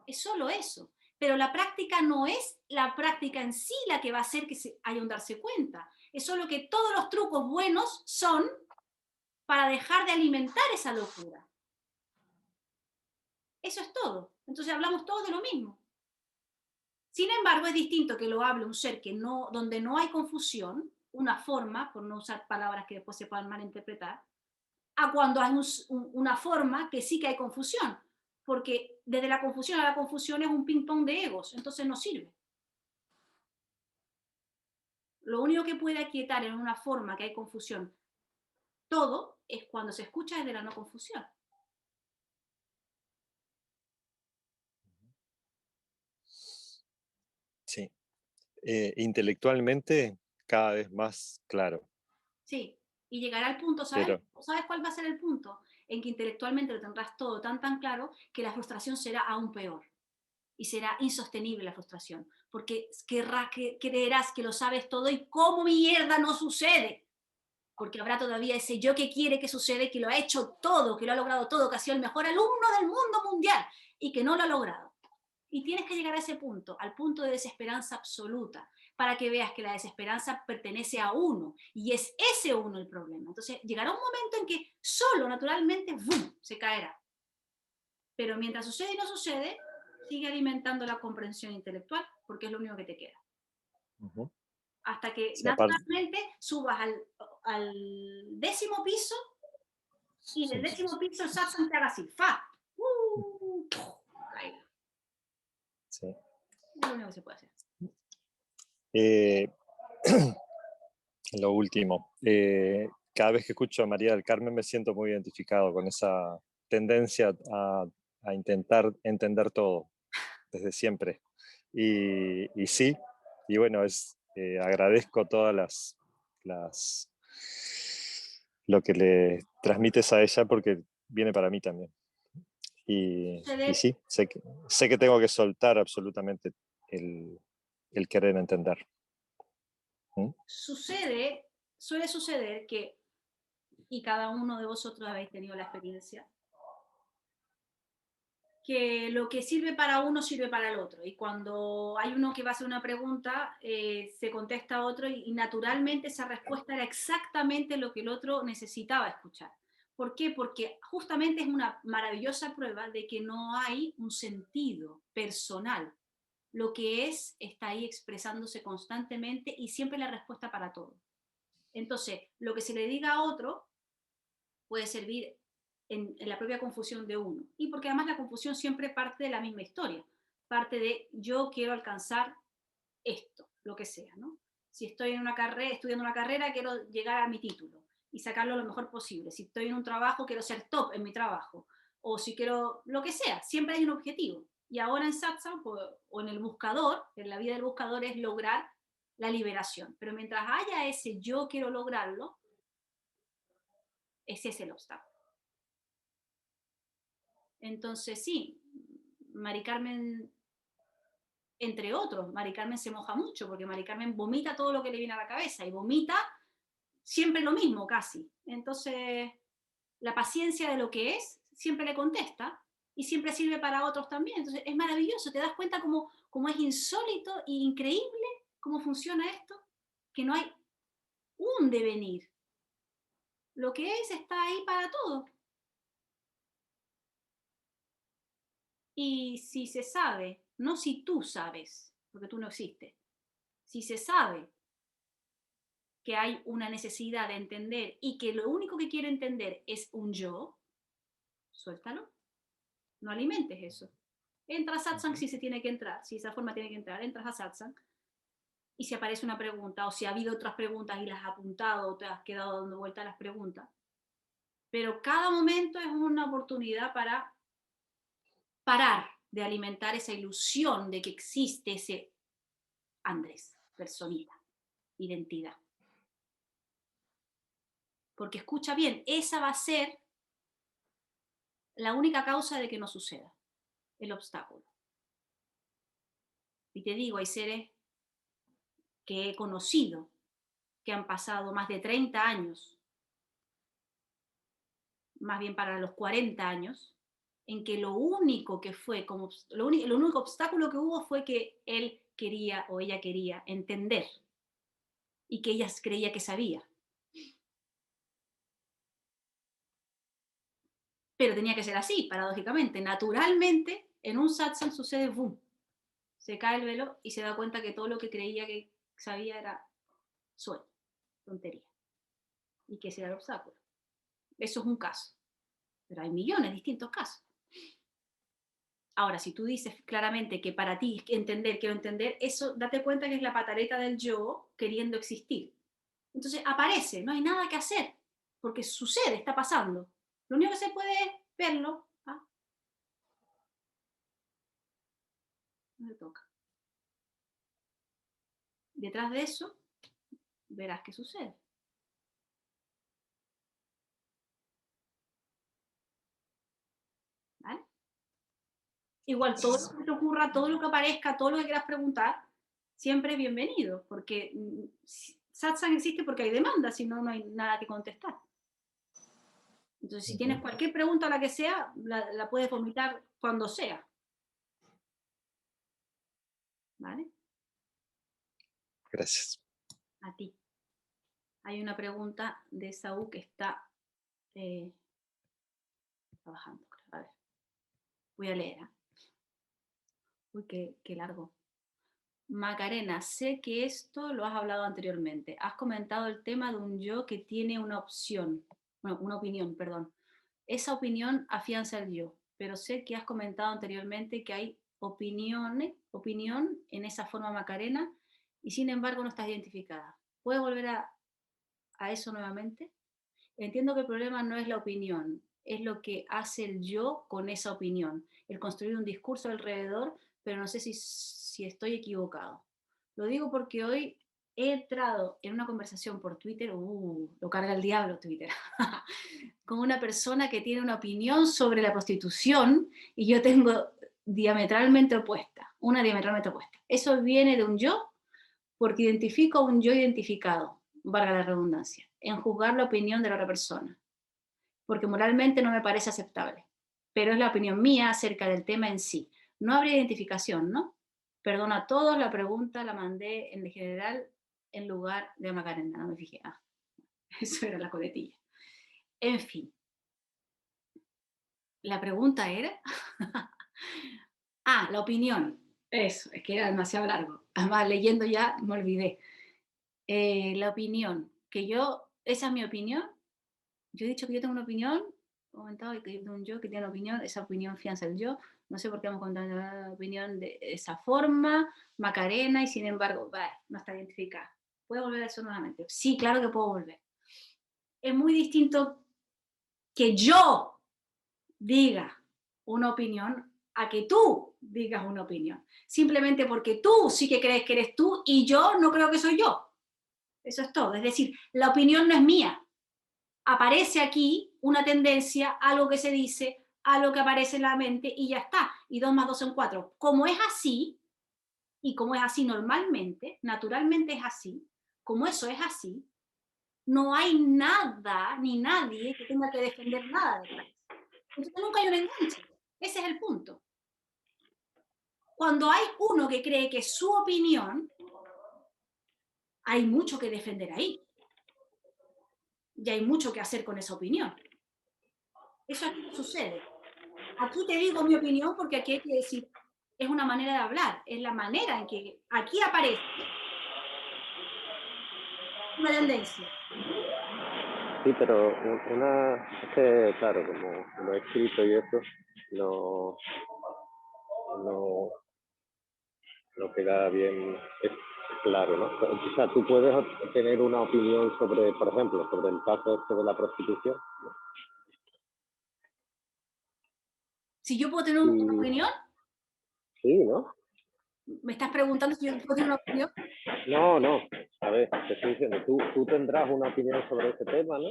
Es solo eso. Pero la práctica no es la práctica en sí la que va a hacer que haya un darse cuenta. Es solo que todos los trucos buenos son para dejar de alimentar esa locura. Eso es todo. Entonces hablamos todos de lo mismo. Sin embargo, es distinto que lo hable un ser donde no hay confusión, una forma, por no usar palabras que después se puedan malinterpretar, a cuando hay una forma que sí que hay confusión. Porque desde la confusión a la confusión es un ping-pong de egos, entonces no sirve. Lo único que puede aquietar en una forma que hay confusión todo es cuando se escucha desde la no confusión. Sí. Intelectualmente cada vez más claro. Sí, Y llegará al punto, ¿sabes? Pero, ¿Sabes cuál va a ser el punto? En que intelectualmente lo tendrás todo tan claro que la frustración será aún peor. Y será insostenible la frustración. Porque creerás que lo sabes todo y ¿cómo mierda no sucede? Porque habrá todavía ese yo que quiere que sucede, que lo ha hecho todo, que lo ha logrado todo, que ha sido el mejor alumno del mundo mundial y que no lo ha logrado. Y tienes que llegar a ese punto, al punto de desesperanza absoluta, para que veas que la desesperanza pertenece a uno y es ese uno el problema. Entonces llegará un momento en que solo, naturalmente, ¡bum!, se caerá. Pero mientras sucede y no sucede, sigue alimentando la comprensión intelectual, porque es lo único que te queda. ujú. Hasta que Sí, aparte, naturalmente subas al 10.º piso y del 10.º piso el satsang te haga así, ¡fa! Caiga. sí. Es lo único que se puede hacer. Eh, lo último, cada vez que escucho a María del Carmen me siento muy identificado con esa tendencia a intentar entender todo desde siempre. Y sí, y bueno, agradezco todas lo que le transmites a ella porque viene para mí también. Y Suceder, sí, sé que tengo que soltar absolutamente el querer entender. ¿Mm? suele suceder que, y cada uno de vosotros habéis tenido la experiencia, que lo que sirve para uno sirve para el otro. Y cuando hay uno que va a hacer una pregunta, se contesta a otro y naturalmente esa respuesta era exactamente lo que el otro necesitaba escuchar. ¿Por qué? Porque justamente es una maravillosa prueba de que no hay un sentido personal. Lo que es está ahí expresándose constantemente y siempre la respuesta para todo. Entonces, lo que se le diga a otro puede servir en la propia confusión de uno. Y porque además la confusión siempre parte de la misma historia. Parte de yo quiero alcanzar esto, lo que sea, ¿no? Si estoy en una carrera, estudiando una carrera, quiero llegar a mi título y sacarlo lo mejor posible. Si estoy en un trabajo, quiero ser top en mi trabajo. O si quiero, lo que sea, siempre hay un objetivo. Y ahora en Satsang, o en el buscador, en la vida del buscador es lograr la liberación. Pero mientras haya ese yo quiero lograrlo, ese es el obstáculo. Entonces, sí, Mari Carmen, entre otros, Mari Carmen se moja mucho porque Mari Carmen vomita todo lo que le viene a la cabeza y vomita siempre lo mismo casi. Entonces, la paciencia de lo que es siempre le contesta y siempre sirve para otros también. Entonces, es maravilloso, te das cuenta cómo es insólito e increíble cómo funciona esto, que no hay un devenir. Lo que es está ahí para todo. Y si se sabe, no si tú sabes, porque tú no existes, si se sabe que hay una necesidad de entender y que lo único que quiere entender es un yo, suéltalo, no alimentes eso. Entra a satsang si se tiene que entrar, si esa forma tiene que entrar, entras a satsang y si aparece una pregunta o si ha habido otras preguntas y las has apuntado o te has quedado dando vuelta a las preguntas. Pero cada momento es una oportunidad para parar de alimentar esa ilusión de que existe ese Andrés, personita, identidad. Porque escucha bien, esa va a ser la única causa de que no suceda, el obstáculo. Y te digo, hay seres que he conocido que han pasado más de 30 años, más bien para los 40 años, en que lo único que fue, el único obstáculo que hubo fue que él quería o ella quería entender y que ella creía que sabía. Pero tenía que ser así, paradójicamente. Naturalmente, en un satsang sucede boom. Se cae el velo y se da cuenta que todo lo que creía que sabía era sueño, tontería. Y que ese era el obstáculo. Eso es un caso. Pero hay millones de distintos casos. Ahora, si tú dices claramente que para ti entender, quiero entender, eso date cuenta que es la pataleta del yo queriendo existir. Entonces aparece, no hay nada que hacer, porque sucede, está pasando. Lo único que se puede es verlo. ¿Ah? No le toca. Detrás de eso, verás qué sucede. Igual todo lo que te ocurra, todo lo que aparezca, todo lo que quieras preguntar, siempre es bienvenido, porque satsang existe porque hay demanda, si no, no hay nada que contestar. Entonces, si tienes cualquier pregunta, la que sea, la puedes vomitar cuando sea. ¿Vale? Gracias. A ti. Hay una pregunta de Saúl que está trabajando. A ver. Voy a leer. Uy, qué largo. Macarena, sé que esto lo has hablado anteriormente. Has comentado el tema de un yo que tiene una opción. Bueno, una opinión, perdón. Esa opinión afianza el yo, pero sé que has comentado anteriormente que hay opinión en esa forma Macarena y sin embargo no estás identificada. ¿Puedes volver a eso nuevamente? Entiendo que el problema no es la opinión, es lo que hace el yo con esa opinión, el construir un discurso alrededor, pero no sé si estoy equivocado. Lo digo porque hoy he entrado en una conversación por Twitter, lo carga el diablo Twitter, con una persona que tiene una opinión sobre la prostitución y yo tengo una diametralmente opuesta. Eso viene de un yo porque identifico a un yo identificado, valga la redundancia, en juzgar la opinión de la otra persona, porque moralmente no me parece aceptable, pero es la opinión mía acerca del tema en sí. No habría identificación, ¿no? Perdona a todos, la pregunta la mandé en general en lugar de Macarena, no me fijé. Eso era la coletilla. En fin. La pregunta era... la opinión. Eso, es que era demasiado largo. Además, leyendo ya me olvidé. La opinión. Esa es mi opinión. Yo he dicho que yo tengo una opinión, he comentado que yo tengo un yo que tiene una opinión, esa opinión fianza el yo. No sé por qué hemos contado la opinión de esa forma, Macarena, y sin embargo, no está identificada. ¿Puedo volver a eso nuevamente? Sí, claro que puedo volver. Es muy distinto que yo diga una opinión a que tú digas una opinión. Simplemente porque tú sí que crees que eres tú y yo no creo que soy yo. Eso es todo. Es decir, la opinión no es mía. Aparece aquí una tendencia, algo que se dice, algo que aparece en la mente y ya está. Y 2 más 2 son 4. Como es así, y como es así normalmente, naturalmente es así, como eso es así, no hay nada ni nadie que tenga que defender nada detrás. Entonces nunca hay un enganche. Ese es el punto. Cuando hay uno que cree que es su opinión, hay mucho que defender ahí. Y hay mucho que hacer con esa opinión. Eso aquí no sucede. Aquí te digo mi opinión porque aquí hay que decir, es una manera de hablar, es la manera en que aquí aparece una tendencia. Sí, pero es que, claro, como lo he escrito y eso, no queda bien claro, ¿no? O sea, tú puedes tener una opinión sobre, por ejemplo, sobre el caso este de la prostitución. Si yo puedo tener una opinión, sí, ¿no? ¿me estás preguntando si yo puedo tener una opinión? No, a ver, te estoy diciendo, tú tendrás una opinión sobre ese tema, ¿no?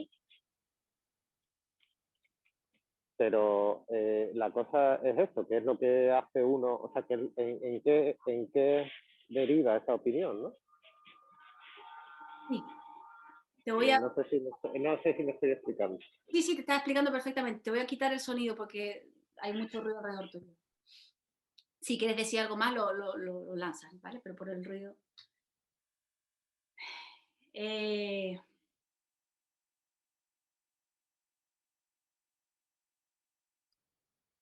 Pero la cosa es esto, ¿qué es lo que hace uno? O sea, ¿en qué deriva esa opinión, no? Sí. Te voy a... No sé si me estoy explicando. Sí, te estás explicando perfectamente. Te voy a quitar el sonido porque hay mucho ruido alrededor tuyo. Si quieres decir algo más, lo lanzas, ¿vale? Pero por el ruido... Te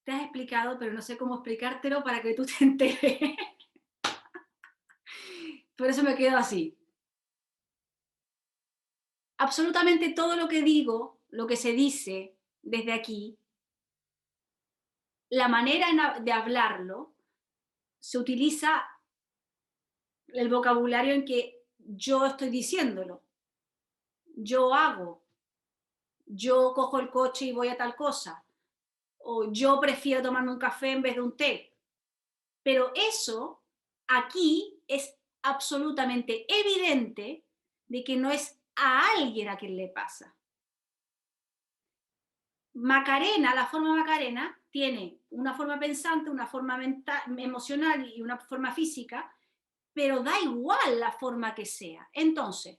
has explicado, pero no sé cómo explicártelo para que tú te enteres. Por eso me quedo así. Absolutamente todo lo que digo, lo que se dice desde aquí, la manera de hablarlo, se utiliza el vocabulario en que yo estoy diciéndolo. Yo hago, yo cojo el coche y voy a tal cosa, o yo prefiero tomarme un café en vez de un té. Pero eso aquí es absolutamente evidente de que no es a alguien a quien le pasa. Macarena, la forma Macarena, tiene una forma pensante, una forma mental, emocional y una forma física, pero da igual la forma que sea. Entonces,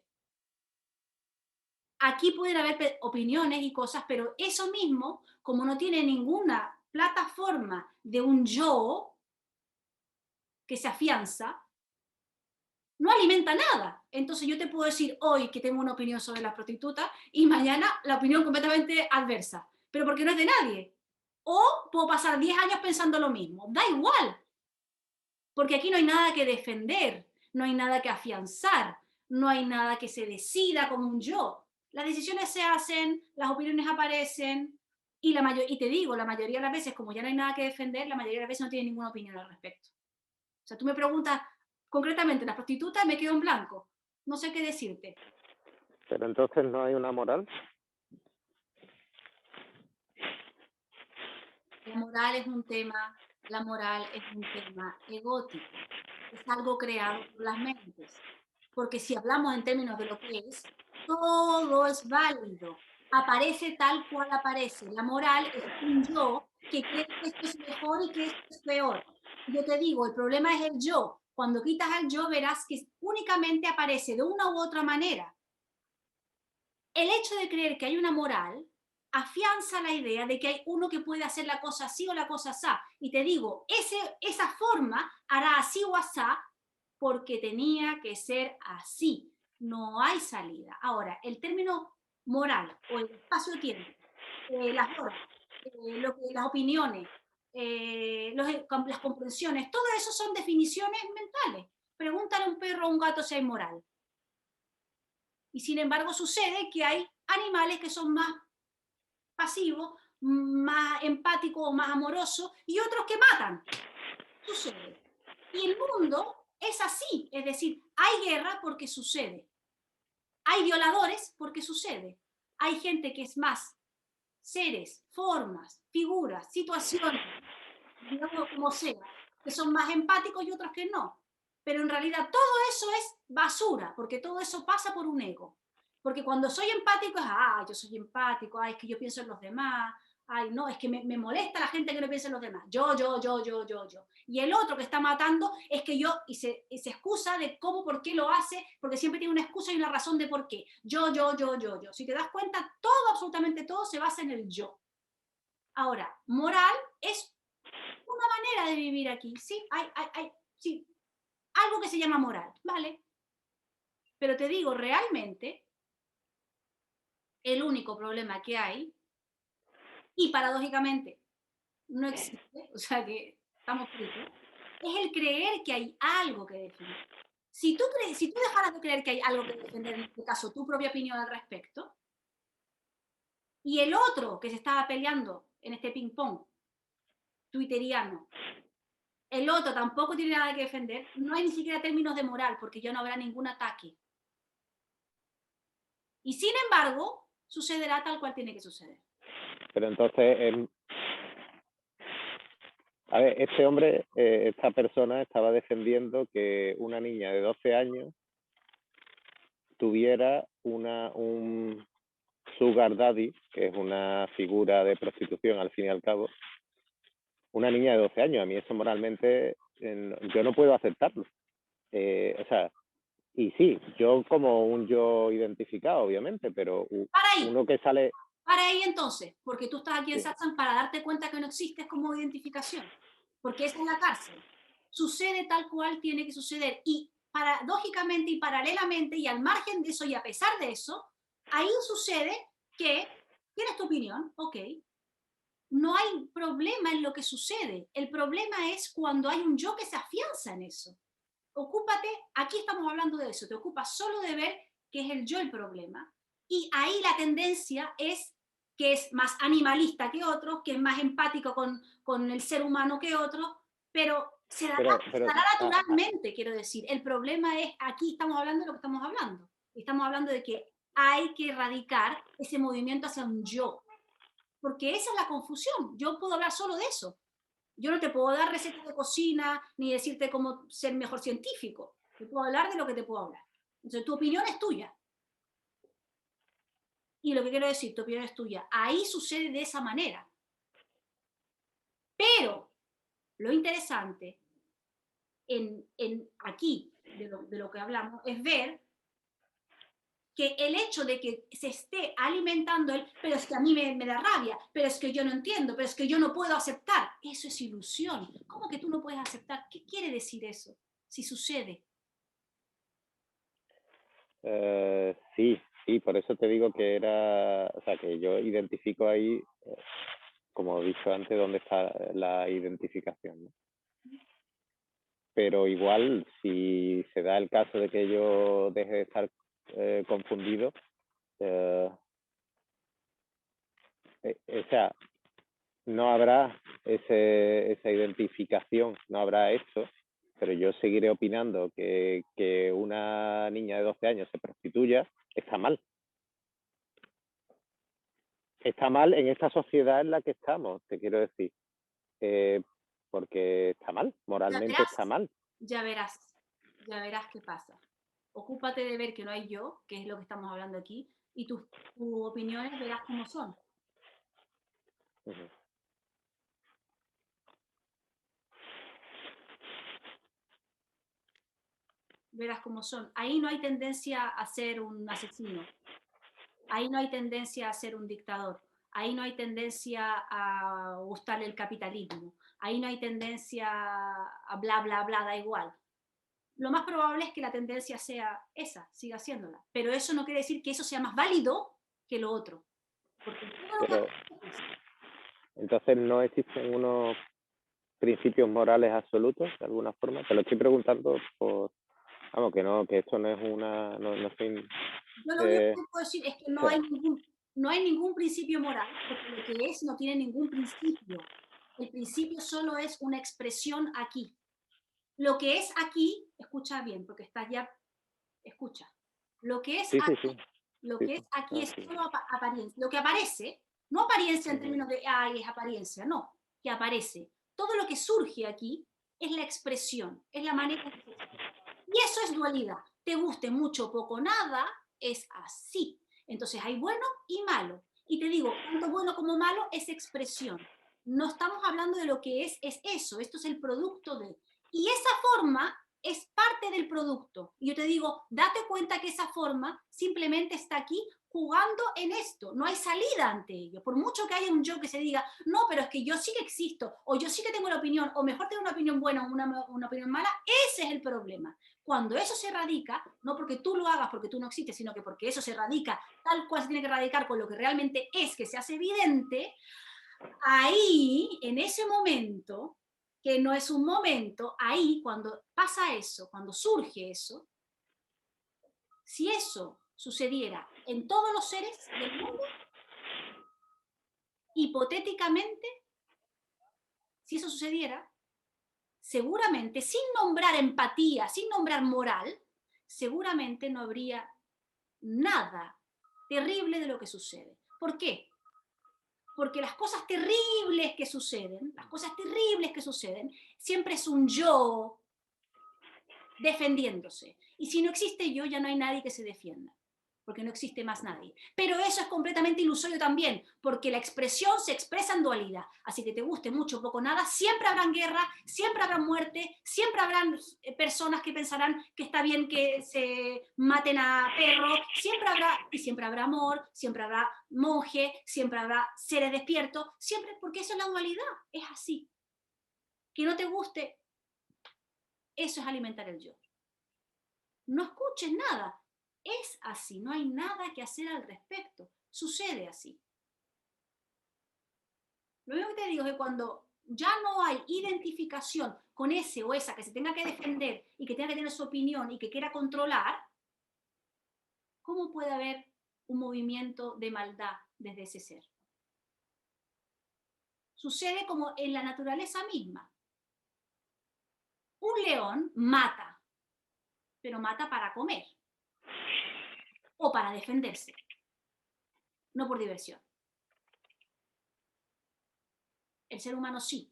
aquí pueden haber opiniones y cosas, pero eso mismo, como no tiene ninguna plataforma de un yo que se afianza, no alimenta nada. Entonces yo te puedo decir hoy que tengo una opinión sobre las prostitutas y mañana la opinión completamente adversa, pero porque no es de nadie. O puedo pasar 10 años pensando lo mismo, da igual, porque aquí no hay nada que defender, no hay nada que afianzar, no hay nada que se decida como un yo. Las decisiones se hacen, las opiniones aparecen, y, y te digo, la mayoría de las veces, como ya no hay nada que defender, la mayoría de las veces no tiene ninguna opinión al respecto. O sea, tú me preguntas concretamente las prostitutas, me quedo en blanco. No sé qué decirte. Pero entonces no hay una moral. La moral es un tema, la moral es un tema egótico. Es algo creado por las mentes. Porque si hablamos en términos de lo que es, todo es válido. Aparece tal cual aparece. La moral es un yo que cree que esto es mejor y que esto es peor. Yo te digo, el problema es el yo. Cuando quitas al yo, verás que únicamente aparece de una u otra manera. El hecho de creer que hay una moral afianza la idea de que hay uno que puede hacer la cosa así o la cosa así. Y te digo, esa forma hará así o asá porque tenía que ser así. No hay salida. Ahora, el término moral o el espacio-tiempo, las horas, las opiniones, las comprensiones, todo eso son definiciones mentales. Pregúntale a un perro o a un gato si hay moral. Y sin embargo sucede que hay animales que son más pasivos, más empáticos o más amorosos, y otros que matan. Sucede. Y el mundo es así, es decir, hay guerra porque sucede. Hay violadores porque sucede. Hay gente que es más seres, formas, figuras, situaciones, digamos como sea, que son más empáticos y otros que no. Pero en realidad todo eso es basura, porque todo eso pasa por un ego. Porque cuando soy empático es, yo soy empático, es que yo pienso en los demás, no, es que me molesta la gente que no piensa en los demás. Yo. Y el otro que está matando es que yo, y se excusa de cómo, por qué lo hace, porque siempre tiene una excusa y una razón de por qué. Yo. Si te das cuenta, todo, absolutamente todo se basa en el yo. Ahora, moral es una manera de vivir aquí, sí, sí, algo que se llama moral, ¿vale? Pero te digo, realmente, el único problema que hay, y paradójicamente no existe, o sea que estamos fritos, es el creer que hay algo que defender. Si tú dejaras de creer que hay algo que defender, en este caso tu propia opinión al respecto, y el otro que se estaba peleando en este ping-pong twitteriano, el otro tampoco tiene nada que defender, no hay ni siquiera términos de moral, porque ya no habrá ningún ataque. Y sin embargo, sucederá tal cual tiene que suceder. Pero entonces, a ver, este hombre, esta persona estaba defendiendo que una niña de 12 años tuviera un sugar daddy, que es una figura de prostitución al fin y al cabo, una niña de 12 años. A mí eso moralmente yo no puedo aceptarlo. O sea, y sí, yo como un yo identificado, obviamente, pero uno que sale... Para ahí entonces, porque tú estás aquí en Sí. Satsang para darte cuenta que no existes como identificación, porque esa es la cárcel. Sucede tal cual tiene que suceder y paradójicamente y paralelamente y al margen de eso y a pesar de eso, ahí sucede que tienes tu opinión, ok, no hay problema en lo que sucede, el problema es cuando hay un yo que se afianza en eso. Ocúpate, aquí estamos hablando de eso, te ocupas solo de ver que es el yo el problema y ahí la tendencia es que es más animalista que otro, que es más empático con el ser humano que otro, pero se dará naturalmente, quiero decir. El problema es, aquí estamos hablando de lo que estamos hablando. Estamos hablando de que hay que erradicar ese movimiento hacia un yo, porque esa es la confusión. Yo puedo hablar solo de eso. Yo no te puedo dar recetas de cocina ni decirte cómo ser mejor científico. Te puedo hablar de lo que te puedo hablar. Entonces, tu opinión es tuya. Y lo que quiero decir, tu opinión es tuya. Ahí sucede de esa manera. Pero lo interesante aquí, de lo que hablamos, es ver que el hecho de que se esté alimentando pero es que a mí me da rabia, pero es que yo no entiendo, pero es que yo no puedo aceptar, eso es ilusión. ¿Cómo que tú no puedes aceptar? ¿Qué quiere decir eso? Si sucede. Sí, sí, por eso te digo que o sea, que yo identifico ahí, como he dicho antes, dónde está la identificación, ¿no? Pero igual, si se da el caso de que yo deje de estar confundido, o sea, no habrá esa identificación, no habrá eso, pero yo seguiré opinando que una niña de 12 años se prostituya, está mal. Está mal en esta sociedad en la que estamos, te quiero decir. Porque está mal, moralmente está mal. Ya verás qué pasa. Ocúpate de ver que no hay yo, que es lo que estamos hablando aquí, y tus opiniones verás cómo son. Uh-huh. Verás cómo son. Ahí no hay tendencia a ser un asesino. Ahí no hay tendencia a ser un dictador. Ahí no hay tendencia a gustarle el capitalismo. Ahí no hay tendencia a bla, bla, bla, da igual. Lo más probable es que la tendencia sea esa, siga haciéndola. Pero eso no quiere decir que eso sea más válido que lo otro. Porque Pero entonces no existen unos principios morales absolutos de alguna forma. Te lo estoy preguntando por, vamos, que esto no es una, no estoy, yo lo único que puedo decir es que no hay ningún principio moral, porque lo que es no tiene ningún principio. El principio solo es una expresión aquí. Lo que es aquí, escucha bien, porque estás ya, escucha. Lo que es sí, aquí, sí, sí. lo Sí, que es sí. aquí Ah, es sí. solo apariencia. Lo que aparece, no apariencia en Uh-huh. términos de, ay, es apariencia, no, que aparece. Todo lo que surge aquí es la expresión, es la manera en que se expresa. Y eso es dualidad. Te guste mucho o poco, nada, es así. Entonces hay bueno y malo. Y te digo, tanto bueno como malo es expresión. No estamos hablando de lo que es eso. Esto es el producto de. Y esa forma es parte del producto. Y yo te digo, date cuenta que esa forma simplemente está aquí jugando en esto. No hay salida ante ello. Por mucho que haya un yo que se diga, no, pero es que yo sí que existo, o yo sí que tengo la opinión, o mejor tengo una opinión buena o una opinión mala, ese es el problema. Cuando eso se radica, no porque tú lo hagas porque tú no existes, sino que porque eso se radica tal cual se tiene que radicar con lo que realmente es, que se hace evidente, ahí, en ese momento, que no es un momento, ahí cuando pasa eso, cuando surge eso, si eso sucediera en todos los seres del mundo, hipotéticamente, si eso sucediera, seguramente, sin nombrar empatía, sin nombrar moral, seguramente no habría nada terrible de lo que sucede. ¿Por qué? Porque las cosas terribles que suceden, siempre es un yo defendiéndose. Y si no existe yo, ya no hay nadie que se defienda, porque no existe más nadie. Pero eso es completamente ilusorio también, porque la expresión se expresa en dualidad. Así que te guste mucho o poco nada, siempre habrán guerra, siempre habrá muerte, siempre habrán personas que pensarán que está bien que se maten a perros, siempre habrá amor, siempre habrá monje, siempre habrá seres despiertos, siempre, porque eso es la dualidad, es así. Que no te guste, eso es alimentar el yo. No escuches nada. Es así, no hay nada que hacer al respecto. Sucede así. Lo único que te digo es que cuando ya no hay identificación con ese o esa que se tenga que defender y que tenga que tener su opinión y que quiera controlar, ¿cómo puede haber un movimiento de maldad desde ese ser? Sucede como en la naturaleza misma. Un león mata, pero mata para comer o para defenderse, no por diversión. El ser humano sí,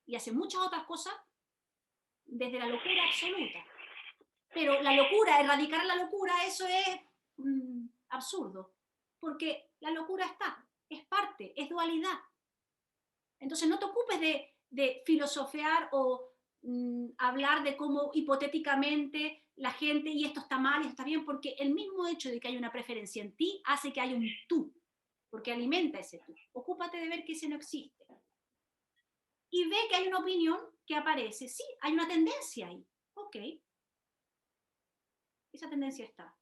y hace muchas otras cosas desde la locura absoluta. Pero la locura, erradicar la locura, eso es absurdo, porque la locura está, es parte, es dualidad. Entonces no te ocupes de de filosofear o hablar de cómo hipotéticamente la gente, y esto está mal, y esto está bien, porque el mismo hecho de que hay una preferencia en ti hace que haya un tú, porque alimenta ese tú. Ocúpate de ver que ese no existe. Y ve que hay una opinión que aparece. Sí, hay una tendencia ahí. Ok. Esa tendencia está.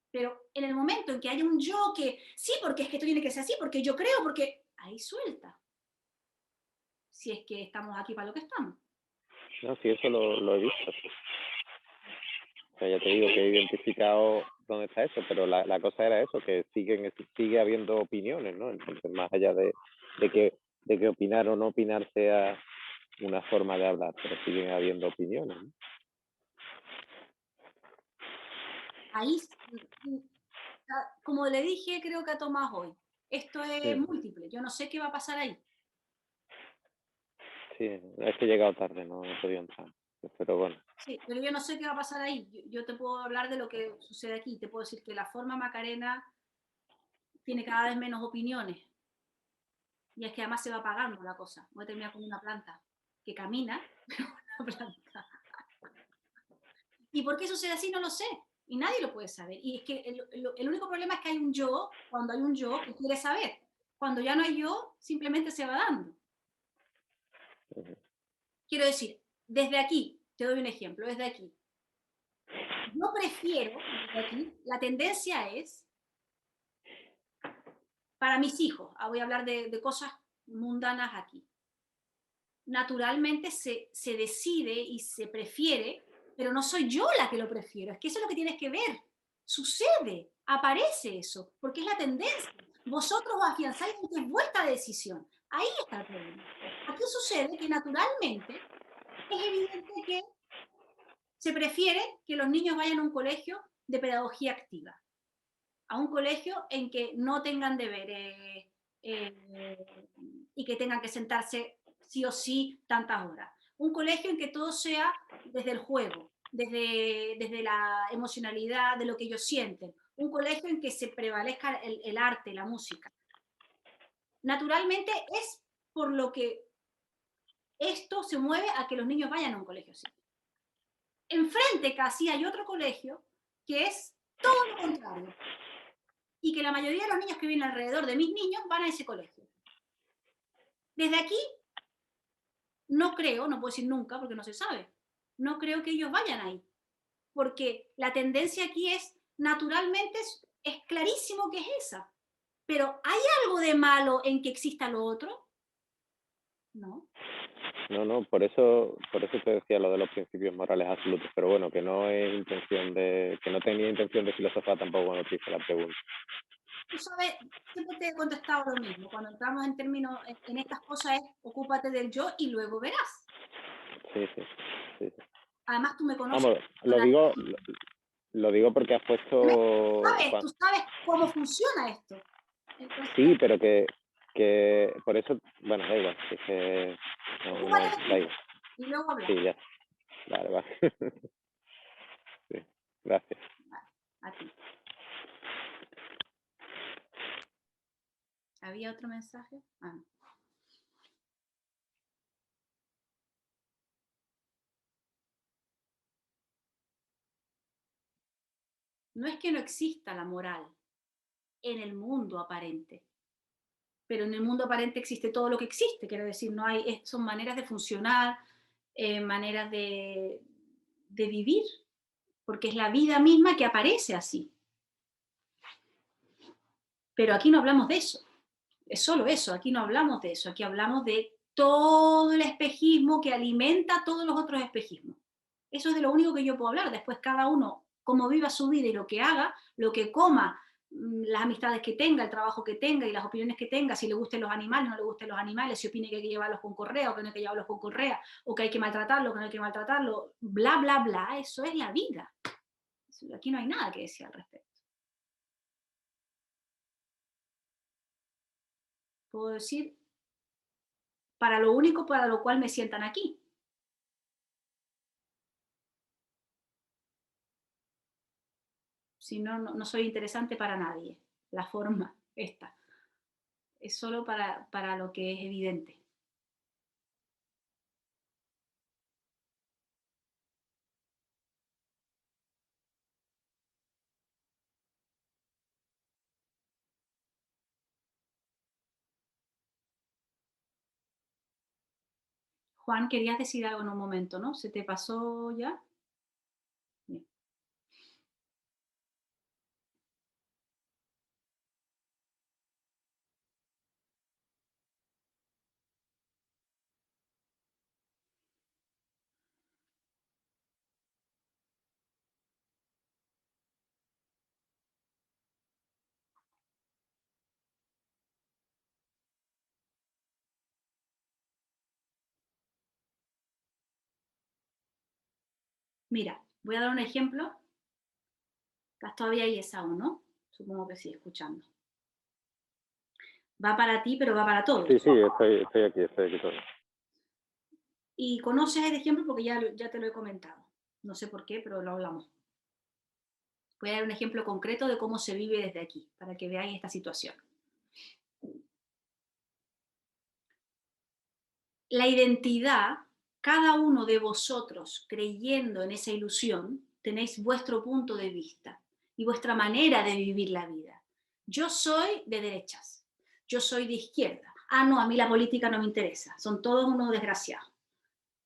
Pero en el momento en que haya un yo que, sí, porque es que esto tiene que ser así, porque yo creo, porque ahí suelta. Si es que estamos aquí para lo que estamos. No, sí, eso lo he visto. Sí. O sea, ya te digo que he identificado dónde está eso, pero la cosa era eso, que sigue habiendo opiniones, ¿no? Entonces, más allá de que opinar o no opinar sea una forma de hablar, pero siguen habiendo opiniones, ¿no? Ahí, como le dije, creo que a Tomás hoy, esto es múltiple. Yo no sé qué va a pasar ahí. Sí, es que he llegado tarde, no he podido entrar. Pero bueno. Sí, pero yo no sé qué va a pasar ahí. Yo te puedo hablar de lo que sucede aquí. Te puedo decir que la forma Macarena tiene cada vez menos opiniones. Y es que además se va apagando la cosa. Voy a terminar con una planta que camina, pero una planta. ¿Y por qué sucede así? No lo sé. Y nadie lo puede saber. Y es que el único problema es que hay un yo, cuando hay un yo que quiere saber. Cuando ya no hay yo, simplemente se va dando. Quiero decir, desde aquí, te doy un ejemplo, desde aquí. Yo prefiero, desde aquí, la tendencia es, para mis hijos, voy a hablar de cosas mundanas aquí. Naturalmente se decide y se prefiere, pero no soy yo la que lo prefiero, es que eso es lo que tienes que ver. Sucede, aparece eso, porque es la tendencia. Vosotros os afianzáis en que es vuestra decisión. Ahí está el problema. Aquí sucede que naturalmente es evidente que se prefiere que los niños vayan a un colegio de pedagogía activa, a un colegio en que no tengan deberes y que tengan que sentarse sí o sí tantas horas. Un colegio en que todo sea desde el juego, desde la emocionalidad, de lo que ellos sienten. Un colegio en que se prevalezca el arte, la música. Naturalmente es por lo que esto se mueve a que los niños vayan a un colegio así. Enfrente casi hay otro colegio que es todo lo contrario. Y que la mayoría de los niños que vienen alrededor de mis niños van a ese colegio. Desde aquí, no creo, no puedo decir nunca porque no se sabe, no creo que ellos vayan ahí. Porque la tendencia aquí es, naturalmente, es clarísimo que es esa. Pero ¿hay algo de malo en que exista lo otro? No. No, por eso te decía lo de los principios morales absolutos, pero bueno, que no tenía intención de filosofar tampoco cuando te hice la pregunta. Tú sabes, siempre te he contestado lo mismo. Cuando entramos en términos, en estas cosas es, ocúpate del yo y luego verás. Sí. Además, tú me conoces. Vamos, lo digo porque has puesto... Tú sabes cómo funciona esto. Entonces, sí, pero que por eso, bueno, da igual. Da igual. Y luego hablamos. Sí, ya. Vale. Sí, gracias. Vale, a ti. ¿Había otro mensaje? No. No es que no exista la moral en el mundo aparente, pero en el mundo aparente existe todo lo que existe, quiero decir, no hay, son maneras de funcionar, maneras de vivir, porque es la vida misma que aparece así. Pero aquí no hablamos de eso, es solo eso, aquí no hablamos de eso, aquí hablamos de todo el espejismo que alimenta todos los otros espejismos. Eso es de lo único que yo puedo hablar, después cada uno, cómo viva su vida y lo que haga, lo que coma, las amistades que tenga, el trabajo que tenga y las opiniones que tenga, si le gusten los animales, no le gusten los animales, si opine que hay que llevarlos con correa o que no hay que llevarlos con correa, o que hay que maltratarlos, que no hay que maltratarlos, bla, bla, bla, eso es la vida. Aquí no hay nada que decir al respecto. Puedo decir para lo único para lo cual me sientan aquí. Si no, no soy interesante para nadie. La forma esta es solo para lo que es evidente. Juan, querías decir algo en un momento, ¿no? ¿Se te pasó ya? Bien. Mira, voy a dar un ejemplo. ¿Estás todavía ahí, Esaú, no? Supongo que sí, escuchando. Va para ti, pero va para todos. Sí, estoy aquí todavía. Y conoces el ejemplo porque ya te lo he comentado. No sé por qué, pero lo hablamos. Voy a dar un ejemplo concreto de cómo se vive desde aquí, para que veáis esta situación. La identidad, cada uno de vosotros creyendo en esa ilusión, tenéis vuestro punto de vista y vuestra manera de vivir la vida. Yo soy de derechas, yo soy de izquierda. Ah, no, a mí la política no me interesa, son todos unos desgraciados.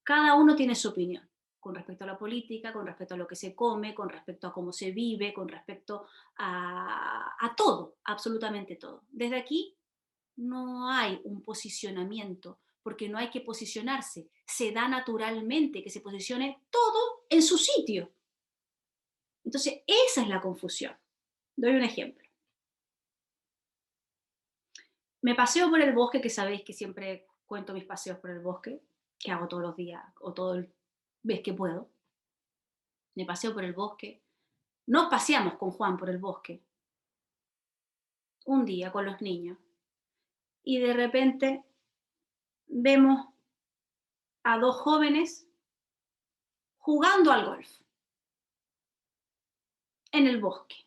Cada uno tiene su opinión con respecto a la política, con respecto a lo que se come, con respecto a cómo se vive, con respecto a todo, absolutamente todo. Desde aquí no hay un posicionamiento, porque no hay que posicionarse, se da naturalmente que se posicione todo en su sitio. Entonces, esa es la confusión. Doy un ejemplo. Me paseo por el bosque, que sabéis que siempre cuento mis paseos por el bosque, que hago todos los días o todo el vez que puedo. Me paseo por el bosque. Nos paseamos con Juan por el bosque un día con los niños y de repente vemos a dos jóvenes jugando al golf en el bosque.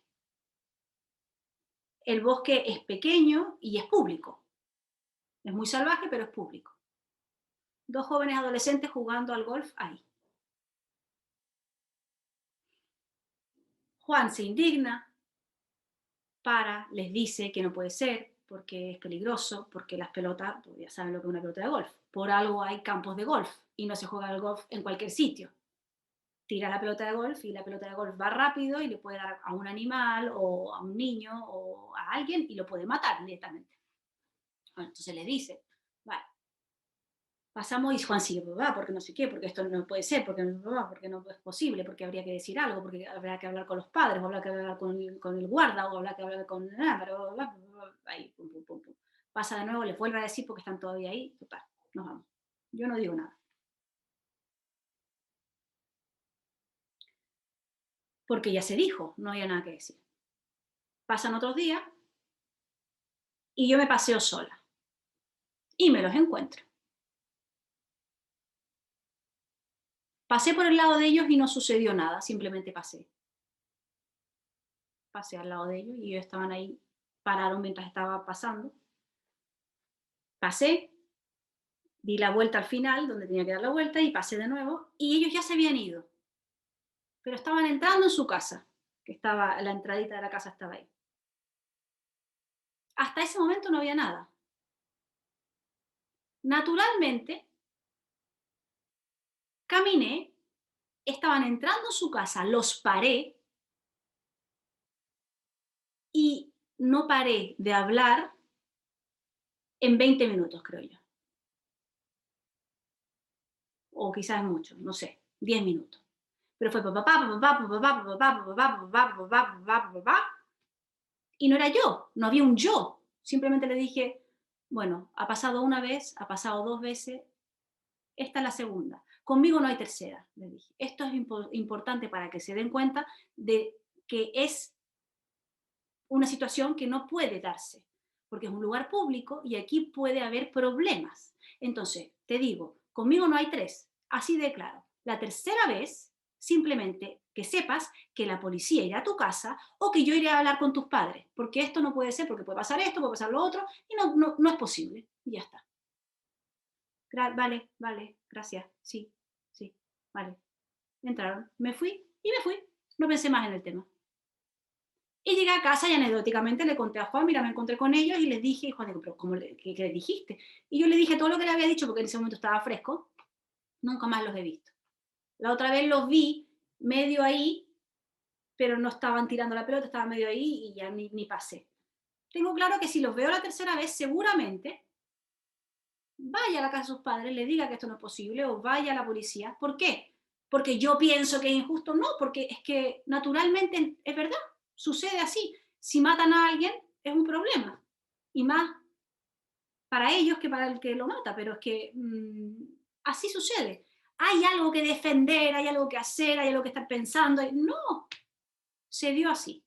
El bosque es pequeño y es público. Es muy salvaje, pero es público. Dos jóvenes adolescentes jugando al golf ahí. Juan se indigna, les dice que no puede ser, porque es peligroso, porque las pelotas, pues ya saben lo que es una pelota de golf. Por algo hay campos de golf y no se juega al golf en cualquier sitio. Tira la pelota de golf y la pelota de golf va rápido y le puede dar a un animal o a un niño o a alguien y lo puede matar directamente. Bueno, entonces le dice, vale, pasamos y Juan sigue, papá, porque no sé qué, porque esto no puede ser, porque no es posible, porque habría que decir algo, porque habría que hablar con los padres, o habría que hablar con el guarda, o habría que hablar con... ahí, pum, pum, pum, pum. Pasa de nuevo, les vuelve a decir porque están todavía ahí, total, nos vamos. Yo no digo nada. Porque ya se dijo, no había nada que decir. Pasan otros días y yo me paseo sola. Y me los encuentro. Pasé por el lado de ellos y no sucedió nada, simplemente pasé. Pasé al lado de ellos y ellos estaban ahí, pararon mientras estaba pasando. Pasé, di la vuelta al final, donde tenía que dar la vuelta, y pasé de nuevo, y ellos ya se habían ido. Pero estaban entrando en su casa, que estaba, la entradita de la casa estaba ahí. Hasta ese momento no había nada. Naturalmente, caminé, estaban entrando en su casa, los paré, y no paré de hablar en 20 minutos, creo yo. O quizás mucho, no sé, 10 minutos. Pero fue y no era yo, no había un yo. Simplemente le dije, bueno, ha pasado una vez, ha pasado dos veces, esta es la segunda. Conmigo no hay tercera, le dije. Esto es importante para que se den cuenta de que es una situación que no puede darse, porque es un lugar público y aquí puede haber problemas. Entonces, te digo, conmigo no hay tres, así de claro. La tercera vez, simplemente que sepas que la policía irá a tu casa o que yo iré a hablar con tus padres, porque esto no puede ser, porque puede pasar esto, puede pasar lo otro, y no es posible. Y ya está. Vale, gracias, sí, vale. Entraron, me fui, no pensé más en el tema. Y llegué a casa y anecdóticamente le conté a Juan, mira, me encontré con ellos y les dije, y Juan dijo, pero ¿qué le dijiste? Y yo le dije todo lo que le había dicho, porque en ese momento estaba fresco, Nunca más los he visto. La otra vez los vi medio ahí, pero no estaban tirando la pelota, estaban medio ahí y ya ni pasé. Tengo claro que si los veo la tercera vez, seguramente vaya a la casa de sus padres, le diga que esto no es posible, o vaya a la policía. ¿Por qué? Porque yo pienso que es injusto. No, porque es que naturalmente es verdad, sucede así. Si matan a alguien, es un problema. Y más para ellos que para el que lo mata, pero es que así sucede. Hay algo que defender, hay algo que hacer, hay algo que estar pensando. No, se dio así.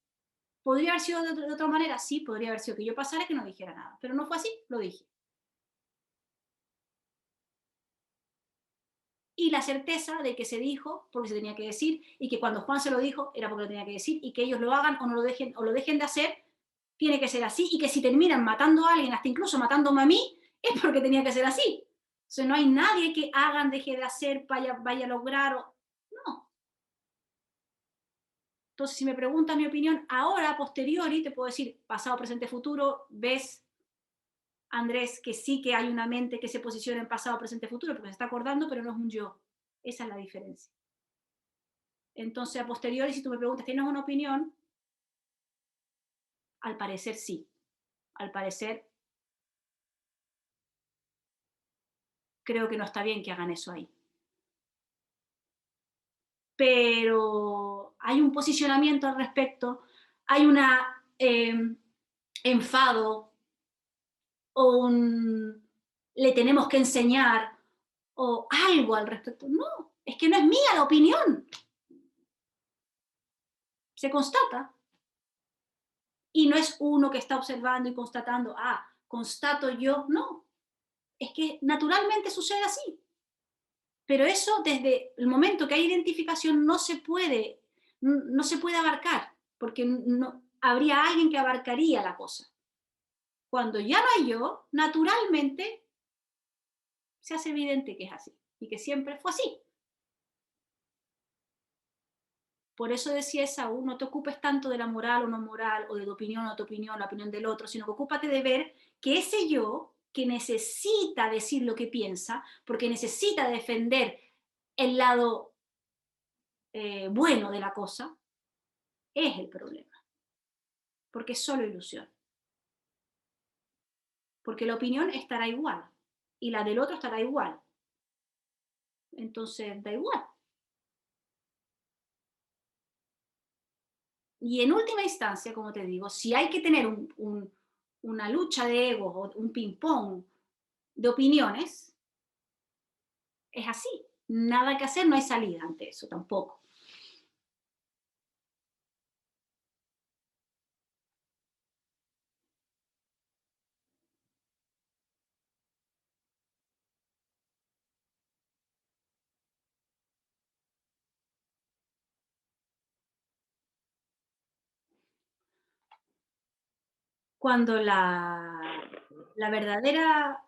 ¿Podría haber sido de otra manera? Sí, podría haber sido que yo pasara y que no dijera nada, pero no fue así, lo dije. Y la certeza de que se dijo porque se tenía que decir, y que cuando Juan se lo dijo era porque lo tenía que decir, y que ellos lo hagan o no lo dejen, o lo dejen de hacer, tiene que ser así, y que si terminan matando a alguien, hasta incluso matándome a mí, es porque tenía que ser así. O sea, no hay nadie que hagan, deje de hacer, vaya a lograr, no. Entonces, si me preguntas mi opinión, ahora, a posteriori, te puedo decir, pasado, presente, futuro, ves, Andrés, que sí que hay una mente que se posiciona en pasado, presente, futuro, porque se está acordando, pero no es un yo. Esa es la diferencia. Entonces, a posteriori, si tú me preguntas, ¿tienes una opinión? Al parecer sí. Al parecer, creo que no está bien que hagan eso ahí. Pero hay un posicionamiento al respecto, hay una enfado, o le tenemos que enseñar, o algo al respecto. No, es que no es mía la opinión. Se constata. Y no es uno que está observando y constatando, constato yo, no. Es que naturalmente sucede así. Pero eso, desde el momento que hay identificación, no se puede abarcar, porque no, habría alguien que abarcaría la cosa. Cuando ya no hay yo, naturalmente se hace evidente que es así, y que siempre fue así. Por eso decía Esaú, no te ocupes tanto de la moral o no moral, o de tu opinión o tu opinión, la opinión del otro, sino que ocúpate de ver que ese yo, que necesita decir lo que piensa, porque necesita defender el lado bueno de la cosa, es el problema. Porque es solo ilusión. Porque la opinión estará igual, y la del otro estará igual. Entonces, da igual. Y en última instancia, como te digo, si hay que tener una lucha de egos o un ping-pong de opiniones, es así. Nada que hacer, no hay salida ante eso tampoco. Cuando la verdadera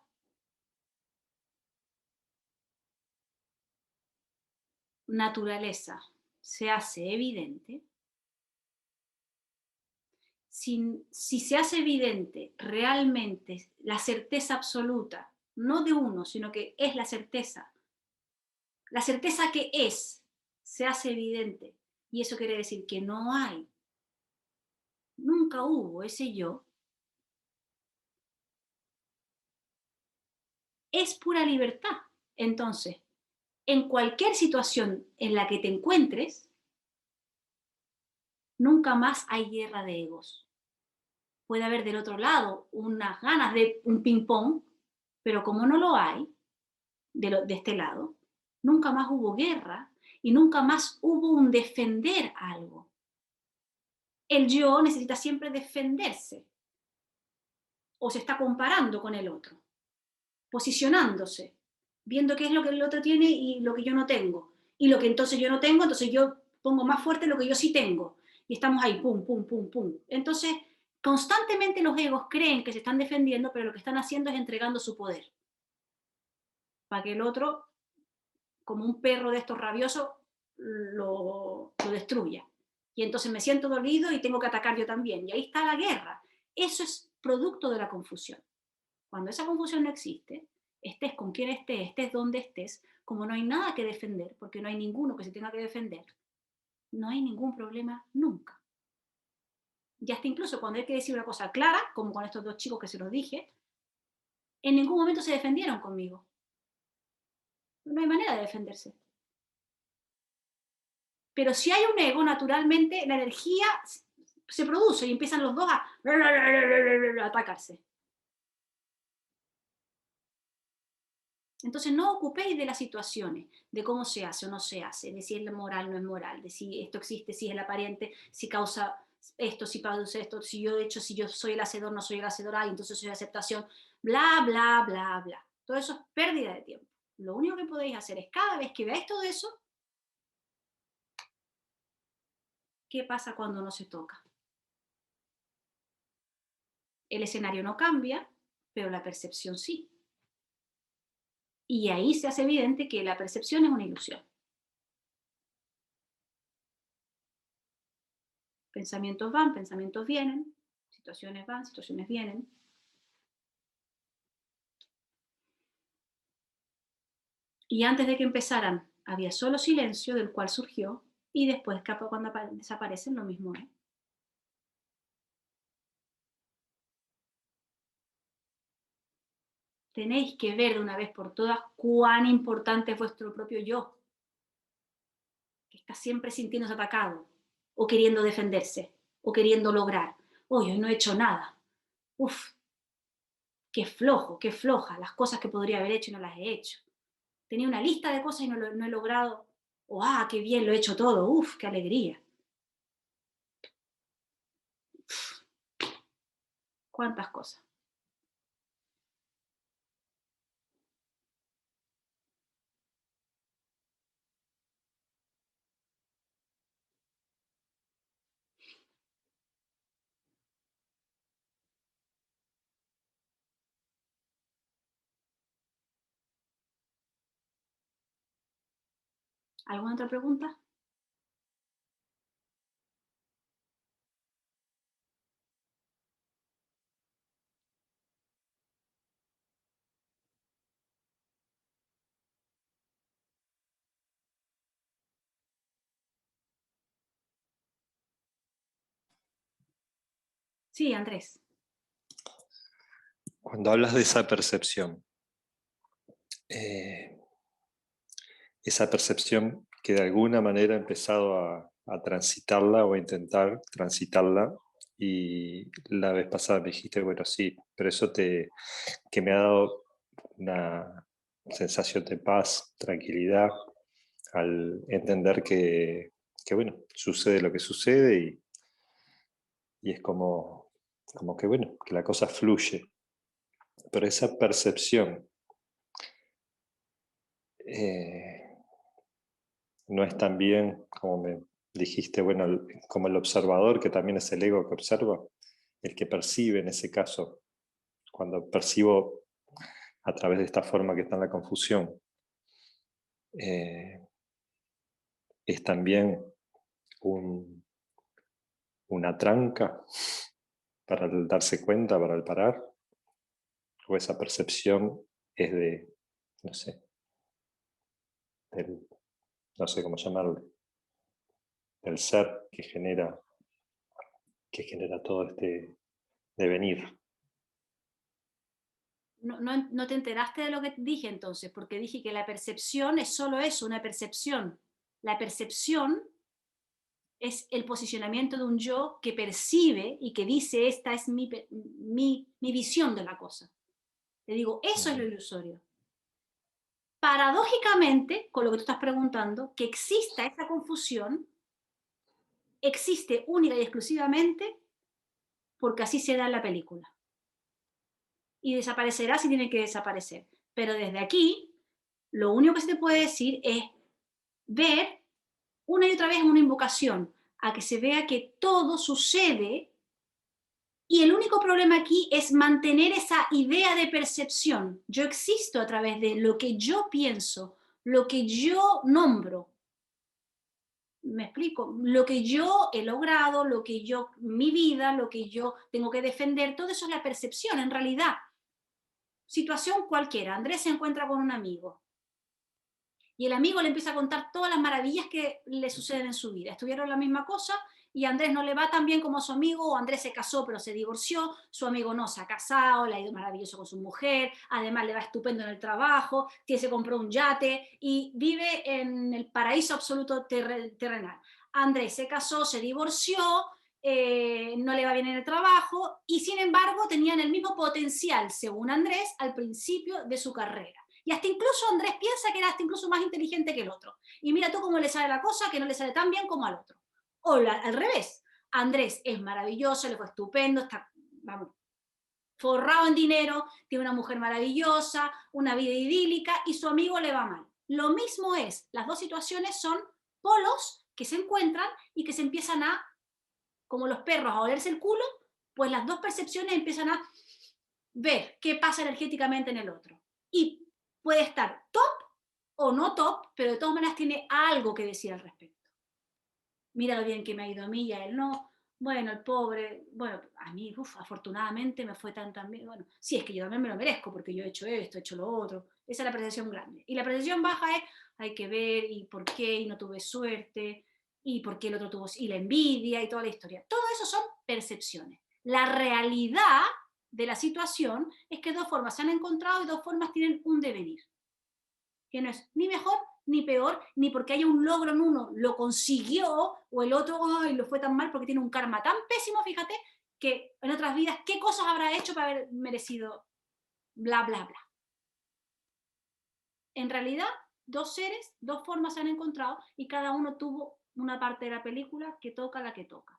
naturaleza se hace evidente, si se hace evidente realmente la certeza absoluta, no de uno, sino que es la certeza que es, se hace evidente, y eso quiere decir que no hay, nunca hubo ese yo, es pura libertad. Entonces, en cualquier situación en la que te encuentres, nunca más hay guerra de egos. Puede haber del otro lado unas ganas de un ping-pong, pero como no lo hay de este lado, nunca más hubo guerra y nunca más hubo un defender algo. El yo necesita siempre defenderse, o se está comparando con el otro, posicionándose, viendo qué es lo que el otro tiene y lo que yo no tengo. Y lo que entonces yo no tengo, entonces yo pongo más fuerte lo que yo sí tengo. Y estamos ahí, pum, pum, pum, pum. Entonces, constantemente los egos creen que se están defendiendo, pero lo que están haciendo es entregando su poder. Para que el otro, como un perro de estos rabiosos, lo destruya. Y entonces me siento dolido y tengo que atacar yo también. Y ahí está la guerra. Eso es producto de la confusión. Cuando esa confusión no existe, estés con quien estés, estés donde estés, como no hay nada que defender, porque no hay ninguno que se tenga que defender, no hay ningún problema nunca. Y hasta incluso cuando hay que decir una cosa clara, como con estos dos chicos que se los dije, en ningún momento se defendieron conmigo. No hay manera de defenderse. Pero si hay un ego, naturalmente la energía se produce y empiezan los dos a atacarse. Entonces no ocupéis de las situaciones, de cómo se hace o no se hace, de si es moral o no es moral, de si esto existe, si es el aparente, si causa esto, si produce esto, si yo de hecho, si yo soy el hacedor, no soy el hacedor, entonces soy aceptación, bla, bla, bla, bla. Todo eso es pérdida de tiempo. Lo único que podéis hacer es cada vez que veáis todo eso, ¿qué pasa cuando no se toca? El escenario no cambia, pero la percepción sí. Y ahí se hace evidente que la percepción es una ilusión. Pensamientos van, pensamientos vienen, situaciones van, situaciones vienen. Y antes de que empezaran, había solo silencio, del cual surgió, y después, cuando desaparecen, lo mismo es. Tenéis que ver de una vez por todas cuán importante es vuestro propio yo, que está siempre sintiéndose atacado, o queriendo defenderse, o queriendo lograr. Hoy no he hecho nada. Uf, qué flojo, qué floja, las cosas que podría haber hecho y no las he hecho. Tenía una lista de cosas y no he logrado. Oh, ¡ah, qué bien, lo he hecho todo! ¡Uf, qué alegría! Uf, ¿cuántas cosas? ¿Alguna otra pregunta? Sí, Andrés. Cuando hablas de esa percepción que de alguna manera he empezado a transitarla o a intentar transitarla, y la vez pasada me dijiste, bueno, sí, pero eso que me ha dado una sensación de paz, tranquilidad, al entender que bueno, sucede lo que sucede y es como que bueno, que la cosa fluye. Pero esa percepción no es también, como me dijiste, bueno, como el observador, que también es el ego que observa, el que percibe en ese caso, cuando percibo a través de esta forma que está en la confusión, es también una tranca para el darse cuenta, para el parar, o esa percepción es de, no sé, no sé cómo llamarlo, del ser que genera todo este devenir. No te enteraste de lo que dije entonces, porque dije que la percepción es solo eso, una percepción. La percepción es el posicionamiento de un yo que percibe y que dice, esta es mi visión de la cosa. Te digo, eso es lo ilusorio. Paradójicamente, con lo que tú estás preguntando, que exista esa confusión, existe única y exclusivamente porque así se da en la película. Y desaparecerá si tiene que desaparecer. Pero desde aquí, lo único que se te puede decir es ver una y otra vez una invocación a que se vea que todo sucede y el único problema aquí es mantener esa idea de percepción. Yo existo a través de lo que yo pienso, lo que yo nombro. Me explico, lo que yo he logrado, mi vida, lo que yo tengo que defender, todo eso es la percepción en realidad. situación cualquiera. Andrés se encuentra con un amigo. Y el amigo le empieza a contar todas las maravillas que le suceden en su vida. Estudiaron la misma cosa y a Andrés no le va tan bien como a su amigo, o Andrés se casó pero se divorció, su amigo no se ha casado, le ha ido maravilloso con su mujer, además le va estupendo en el trabajo, se compró un yate y vive en el paraíso absoluto terrenal. Andrés se casó, se divorció, no le va bien en el trabajo y sin embargo tenían el mismo potencial, según Andrés, al principio de su carrera. Y hasta incluso Andrés piensa que era hasta incluso más inteligente que el otro. Y mira tú cómo le sale la cosa, que no le sale tan bien como al otro. O al revés. Andrés es maravilloso, le fue estupendo, está, vamos, forrado en dinero, tiene una mujer maravillosa, una vida idílica, y su amigo le va mal. Lo mismo es, las dos situaciones son polos que se encuentran y que se empiezan a, como los perros, a olerse el culo, pues las dos percepciones empiezan a ver qué pasa energéticamente en el otro. Y puede estar top o no top, pero de todas maneras tiene algo que decir al respecto. Mira lo bien que me ha ido a mí y a él no. Bueno, el pobre, bueno, a mí, afortunadamente me fue tan bien. Bueno, sí, es que yo también me lo merezco porque yo he hecho esto, he hecho lo otro. Esa es la percepción grande. Y la percepción baja es, hay que ver, y por qué, y no tuve suerte, y por qué el otro tuvo, y la envidia, y toda la historia. Todo eso son percepciones. La realidad de la situación es que dos formas se han encontrado y dos formas tienen un devenir. Que no es ni mejor ni peor, ni porque haya un logro en uno lo consiguió o el otro ay, lo fue tan mal porque tiene un karma tan pésimo, fíjate, que en otras vidas, ¿qué cosas habrá hecho para haber merecido bla, bla, bla? En realidad, dos seres, dos formas se han encontrado y cada uno tuvo una parte de la película que toca la que toca.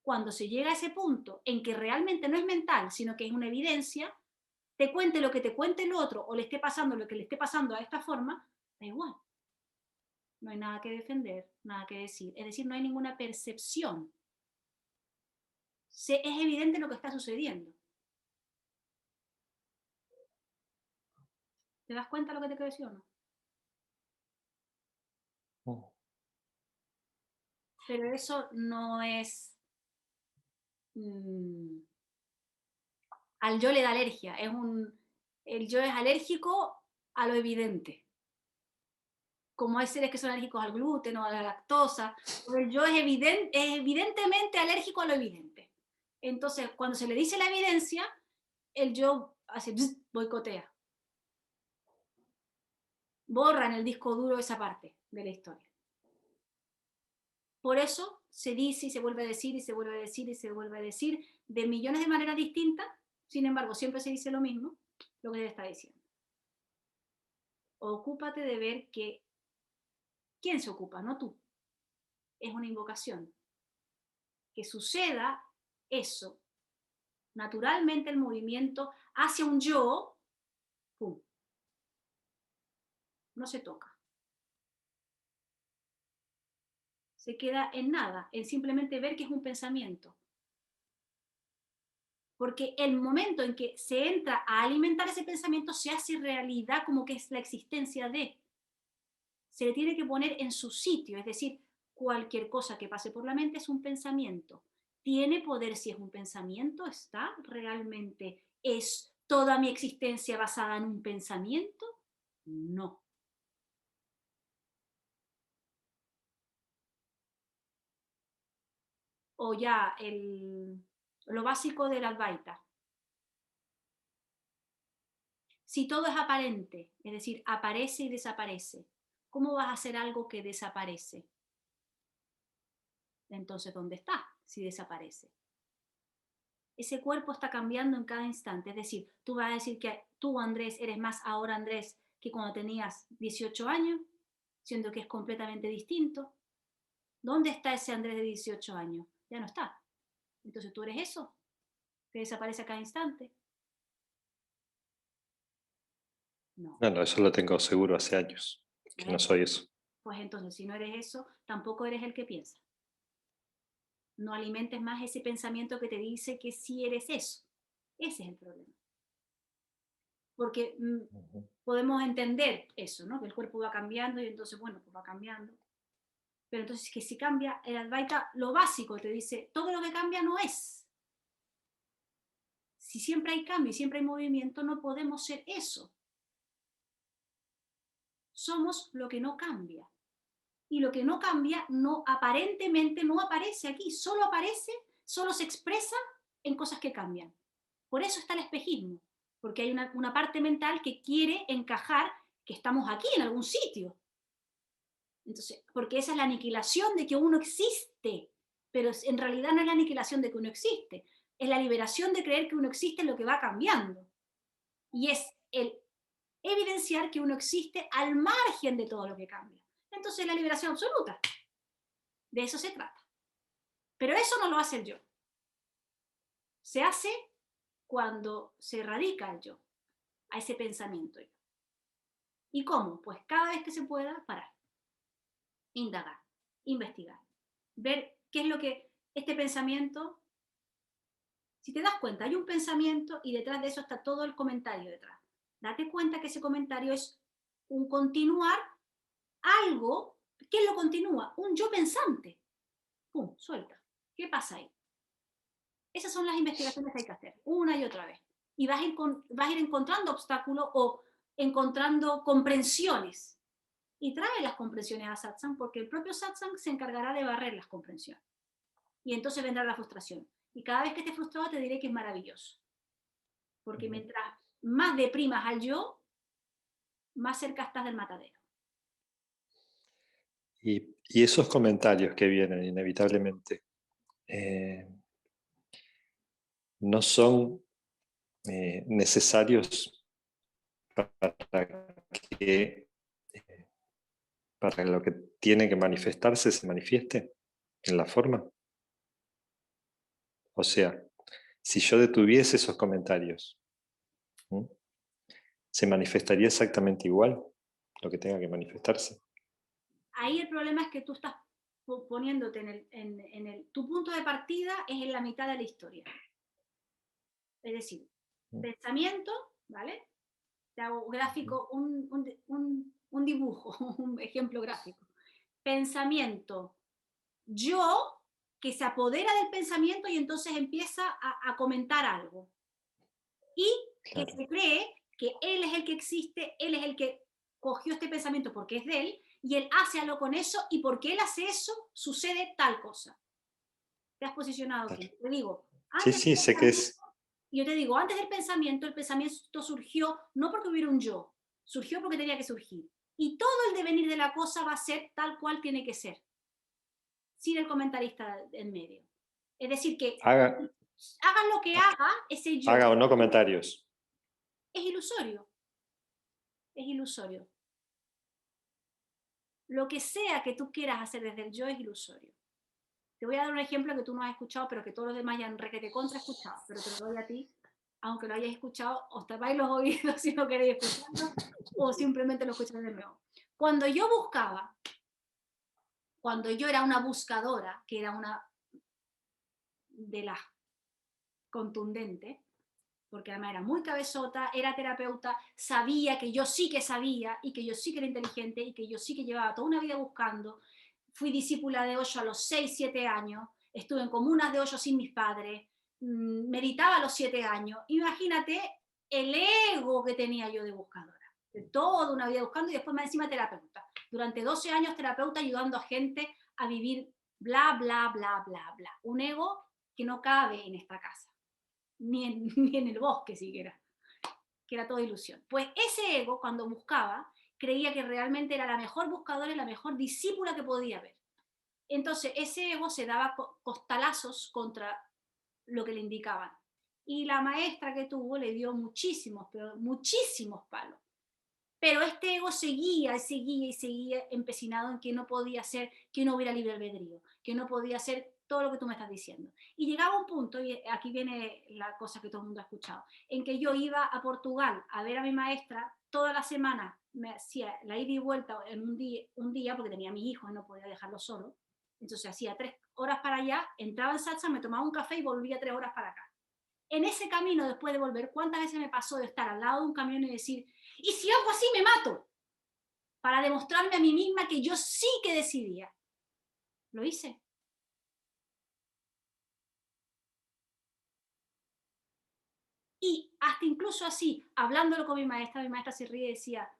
Cuando se llega a ese punto en que realmente no es mental, sino que es una evidencia, te cuente lo que te cuente el otro o le esté pasando lo que le esté pasando a esta forma, da igual. No hay nada que defender, nada que decir. Es decir, no hay ninguna percepción. Es evidente lo que está sucediendo. ¿Te das cuenta de lo que te quiero decir o no? Pero eso no es... al yo le da alergia. El yo es alérgico a lo evidente. Como hay seres que son alérgicos al gluten o a la lactosa, el yo es evidentemente alérgico a lo evidente. Entonces, cuando se le dice la evidencia, el yo hace boicotea. Borra en el disco duro esa parte de la historia. Por eso se dice y se vuelve a decir y se vuelve a decir y se vuelve a decir de millones de maneras distintas, sin embargo, siempre se dice lo mismo, lo que te está diciendo. Ocúpate de ver que quién se ocupa, no tú. Es una invocación. Que suceda eso. Naturalmente el movimiento hacia un yo, ¡pum!, no se toca. Se queda en nada, en simplemente ver que es un pensamiento. Porque el momento en que se entra a alimentar ese pensamiento se hace realidad como que es la existencia de. Se le tiene que poner en su sitio, es decir, cualquier cosa que pase por la mente es un pensamiento. ¿Tiene poder si es un pensamiento? ¿Está realmente? ¿Es toda mi existencia basada en un pensamiento? No. O ya lo básico del Advaita. Si todo es aparente, es decir, aparece y desaparece, ¿cómo vas a hacer algo que desaparece? Entonces, ¿dónde está si desaparece? Ese cuerpo está cambiando en cada instante. Es decir, tú vas a decir que tú, Andrés, eres más ahora Andrés que cuando tenías 18 años, siendo que es completamente distinto. ¿Dónde está ese Andrés de 18 años? Ya no está. Entonces, ¿tú eres eso? Que desaparece a cada instante. No. No, eso lo tengo seguro hace años, que no soy eso. Pues entonces, si no eres eso, tampoco eres el que piensa. No alimentes más ese pensamiento que te dice que sí eres eso. Ese es el problema. Porque podemos entender eso, ¿no? Que el cuerpo va cambiando y entonces, bueno, pues va cambiando. Pero entonces que si cambia, el Advaita, lo básico te dice, todo lo que cambia no es. si siempre hay cambio y siempre hay movimiento, no podemos ser eso. Somos lo que no cambia. Y lo que no cambia no, aparentemente no aparece aquí, solo se expresa en cosas que cambian. Por eso está el espejismo, porque hay una parte mental que quiere encajar que estamos aquí en algún sitio. Entonces, porque esa es la aniquilación de que uno existe, pero en realidad no es la aniquilación de que uno existe, es la liberación de creer que uno existe en lo que va cambiando. Y es el evidenciar que uno existe al margen de todo lo que cambia. Entonces, la liberación absoluta. De eso se trata. Pero eso no lo hace el yo. Se hace cuando se radica el yo, a ese pensamiento yo. ¿Y cómo? Pues cada vez que se pueda, parar, indagar, investigar, ver qué es lo que este pensamiento, si te das cuenta, hay un pensamiento y detrás de eso está todo el comentario detrás. Date cuenta que ese comentario es un continuar algo. ¿Qué lo continúa? Un yo pensante. ¡Pum! Suelta. ¿Qué pasa ahí? Esas son las investigaciones que hay que hacer, una y otra vez. Y vas a ir encontrando obstáculos o encontrando comprensiones. Y trae las comprensiones a satsang, porque el propio satsang se encargará de barrer las comprensiones. Y entonces vendrá la frustración. Y cada vez que estés frustrado te diré que es maravilloso. Porque mientras más deprimas al yo, más cerca estás del matadero. Y esos comentarios que vienen inevitablemente, no son necesarios para lo que tiene que manifestarse se manifieste en la forma. O sea, si yo detuviese esos comentarios, ¿sí?, se manifestaría exactamente igual lo que tenga que manifestarse. Ahí el problema es que tú estás poniéndote tu punto de partida es en la mitad de la historia. Es decir, pensamiento, ¿vale? Te hago gráfico, un dibujo, un ejemplo gráfico. Pensamiento, yo, que se apodera del pensamiento y entonces empieza a comentar algo. Y que se cree que él es el que existe, él es el que cogió este pensamiento porque es de él, y él hace algo con eso, y porque él hace eso, sucede tal cosa. Te has posicionado aquí. Te digo, Sí, sé que es. Yo te digo, antes del pensamiento, el pensamiento surgió no porque hubiera un yo, surgió porque tenía que surgir. Y todo el devenir de la cosa va a ser tal cual tiene que ser, sin el comentarista en medio. Es decir, que haga lo que haga, ese yo. Haga o no comentarios. Es ilusorio. Es ilusorio. Lo que sea que tú quieras hacer desde el yo es ilusorio. Te voy a dar un ejemplo que tú no has escuchado, pero que todos los demás ya han requete contra escuchado, pero te lo doy a ti, aunque lo hayáis escuchado, os tapáis los oídos si no queréis escucharlo, o simplemente lo escucháis de nuevo. Cuando yo buscaba, cuando yo era una buscadora, que era una de las contundentes, porque además era muy cabezota, era terapeuta, sabía que yo sí que sabía, y que yo sí que era inteligente, y que yo sí que llevaba toda una vida buscando. Fui discípula de Osho a los 6, 7 años, estuve en comunas de Osho sin mis padres, meditaba a los 7 años. Imagínate el ego que tenía yo de buscadora, de toda una vida buscando, y después más encima terapeuta. Durante 12 años terapeuta ayudando a gente a vivir bla, bla, bla, bla, bla. Un ego que no cabe en esta casa, ni en el bosque siquiera, que era toda ilusión. Pues ese ego, cuando buscaba, creía que realmente era la mejor buscadora y la mejor discípula que podía haber. Entonces ese ego se daba costalazos contra lo que le indicaban. Y la maestra que tuvo le dio muchísimos, pero muchísimos palos. Pero este ego seguía y seguía y seguía empecinado en que no podía ser, que no hubiera libre albedrío, que no podía ser todo lo que tú me estás diciendo. Y llegaba un punto, y aquí viene la cosa que todo el mundo ha escuchado, en que yo iba a Portugal a ver a mi maestra toda la semana, me hacía la ida y vuelta en un día porque tenía a mis hijos y no podía dejarlos solos. Entonces hacía 3 horas para allá, entraba en satsang, me tomaba un café y volvía 3 horas para acá. En ese camino, después de volver, ¿cuántas veces me pasó de estar al lado de un camión y decir, ¿y si hago así me mato? Para demostrarme a mí misma que yo sí que decidía. Lo hice. Y hasta incluso así, hablándolo con mi maestra se ríe y decía,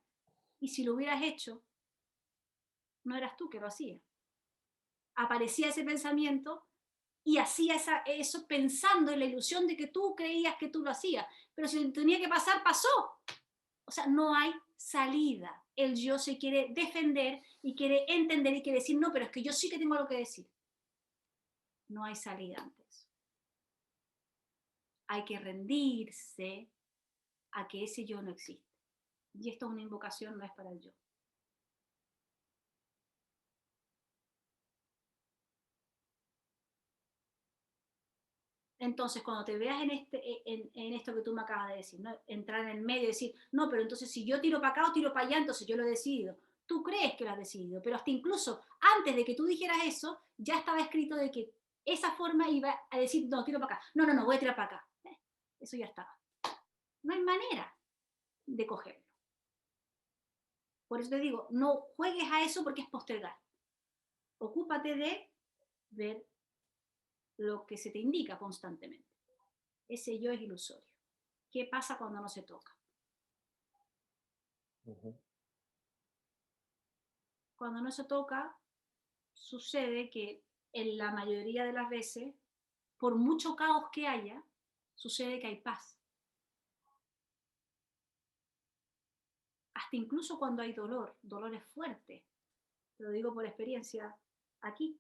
y si lo hubieras hecho, no eras tú que lo hacía. Aparecía ese pensamiento y hacía eso pensando en la ilusión de que tú creías que tú lo hacías. Pero si tenía que pasar, pasó. O sea, no hay salida. El yo se quiere defender y quiere entender y quiere decir, no, pero es que yo sí que tengo algo que decir. No hay salida antes. Hay que rendirse a que ese yo no existe. Y esto es una invocación, no es para el yo. Entonces, cuando te veas en esto que tú me acabas de decir, ¿no? Entrar en el medio y decir, no, pero entonces si yo tiro para acá o tiro para allá, entonces yo lo he decidido. Tú crees que lo has decidido, pero hasta incluso antes de que tú dijeras eso, ya estaba escrito de que esa forma iba a decir, no, tiro para acá. No, no, no, voy a tirar para acá. Eso ya estaba. No hay manera de cogerlo. Por eso te digo, no juegues a eso porque es postergar. Ocúpate de ver lo que se te indica constantemente. Ese yo es ilusorio. ¿Qué pasa cuando no se toca? Cuando no se toca, sucede que en la mayoría de las veces, por mucho caos que haya, sucede que hay paz. Hasta incluso cuando hay dolor, dolor es fuerte. Te lo digo por experiencia aquí.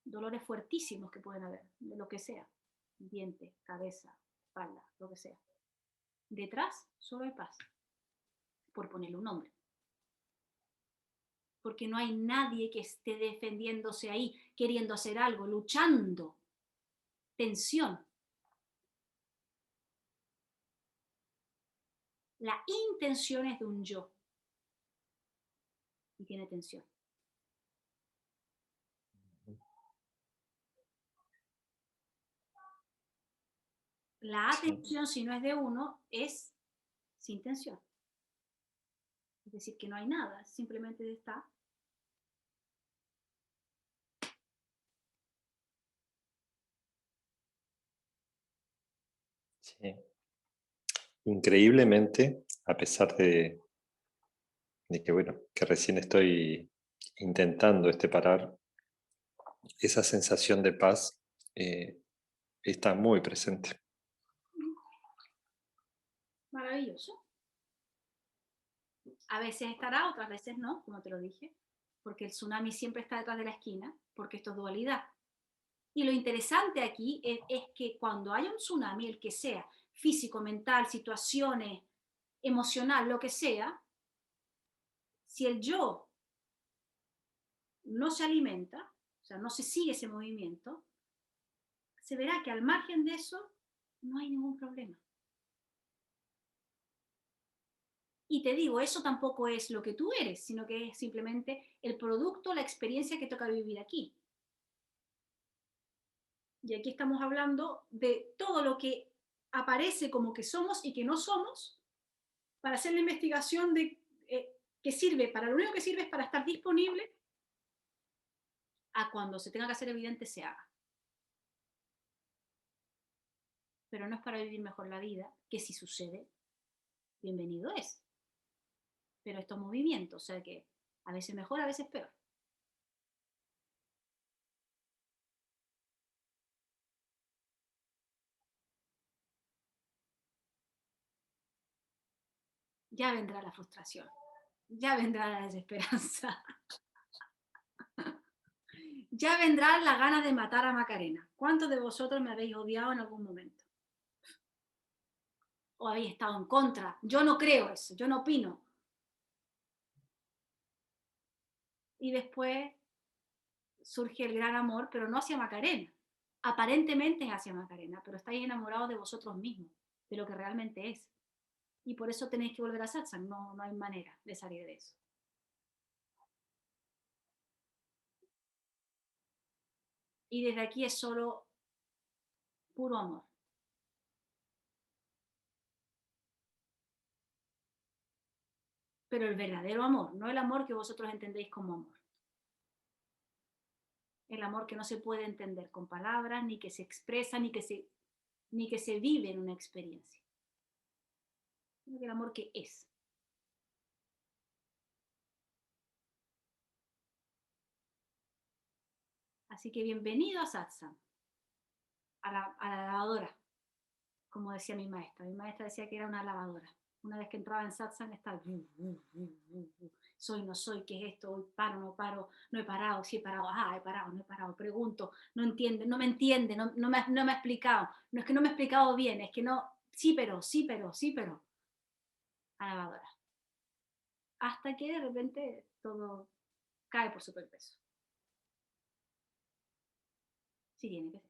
Dolores fuertísimos que pueden haber, de lo que sea. Diente, cabeza, espalda, lo que sea. Detrás solo hay paz, por ponerle un nombre. Porque no hay nadie que esté defendiéndose ahí, queriendo hacer algo, luchando. Tensión. La intención es de un yo. Y tiene tensión. La atención, si no es de uno, es sin tensión. Es decir, que no hay nada, simplemente está. Sí. Increíblemente, a pesar de que, bueno, que recién estoy intentando parar, esa sensación de paz está muy presente. Maravilloso. A veces estará, otras veces no, como te lo dije, porque el tsunami siempre está detrás de la esquina, porque esto es dualidad. Y lo interesante aquí es que cuando haya un tsunami, el que sea, físico, mental, situaciones, emocional, lo que sea, si el yo no se alimenta, o sea, no se sigue ese movimiento, se verá que al margen de eso no hay ningún problema. Y te digo, eso tampoco es lo que tú eres, sino que es simplemente el producto, la experiencia que toca vivir aquí. Y aquí estamos hablando de todo lo que aparece como que somos y que no somos para hacer la investigación de que sirve, para lo único que sirve es para estar disponible a cuando se tenga que hacer evidente se haga. Pero no es para vivir mejor la vida, que si sucede, bienvenido es. Pero estos movimientos, o sea que a veces mejor, a veces peor. Ya vendrá la frustración, ya vendrá la desesperanza, ya vendrá la gana de matar a Macarena. ¿Cuántos de vosotros me habéis odiado en algún momento? ¿O habéis estado en contra? Yo no creo eso, yo no opino. Y después surge el gran amor, pero no hacia Macarena. Aparentemente es hacia Macarena, pero estáis enamorados de vosotros mismos, de lo que realmente es. Y por eso tenéis que volver a satsang, no hay manera de salir de eso. Y desde aquí es solo puro amor. Pero el verdadero amor, no el amor que vosotros entendéis como amor. El amor que no se puede entender con palabras, ni que se expresa, ni que se ni que se vive en una experiencia, sino que el amor que es. Así que bienvenido a Satsang, a la lavadora, como decía mi maestra. Mi maestra decía que era una lavadora. Una vez que entraba en Satsang estaba... Soy, no soy, ¿qué es esto? Hoy paro, no paro, no he parado, sí he parado, he parado, no he parado, pregunto, no entiende, no me entiende, no me ha explicado. No es que no me ha explicado bien, es que no, sí, pero, a la lavadora. Hasta que de repente todo cae por superpeso. Sí tiene que ser.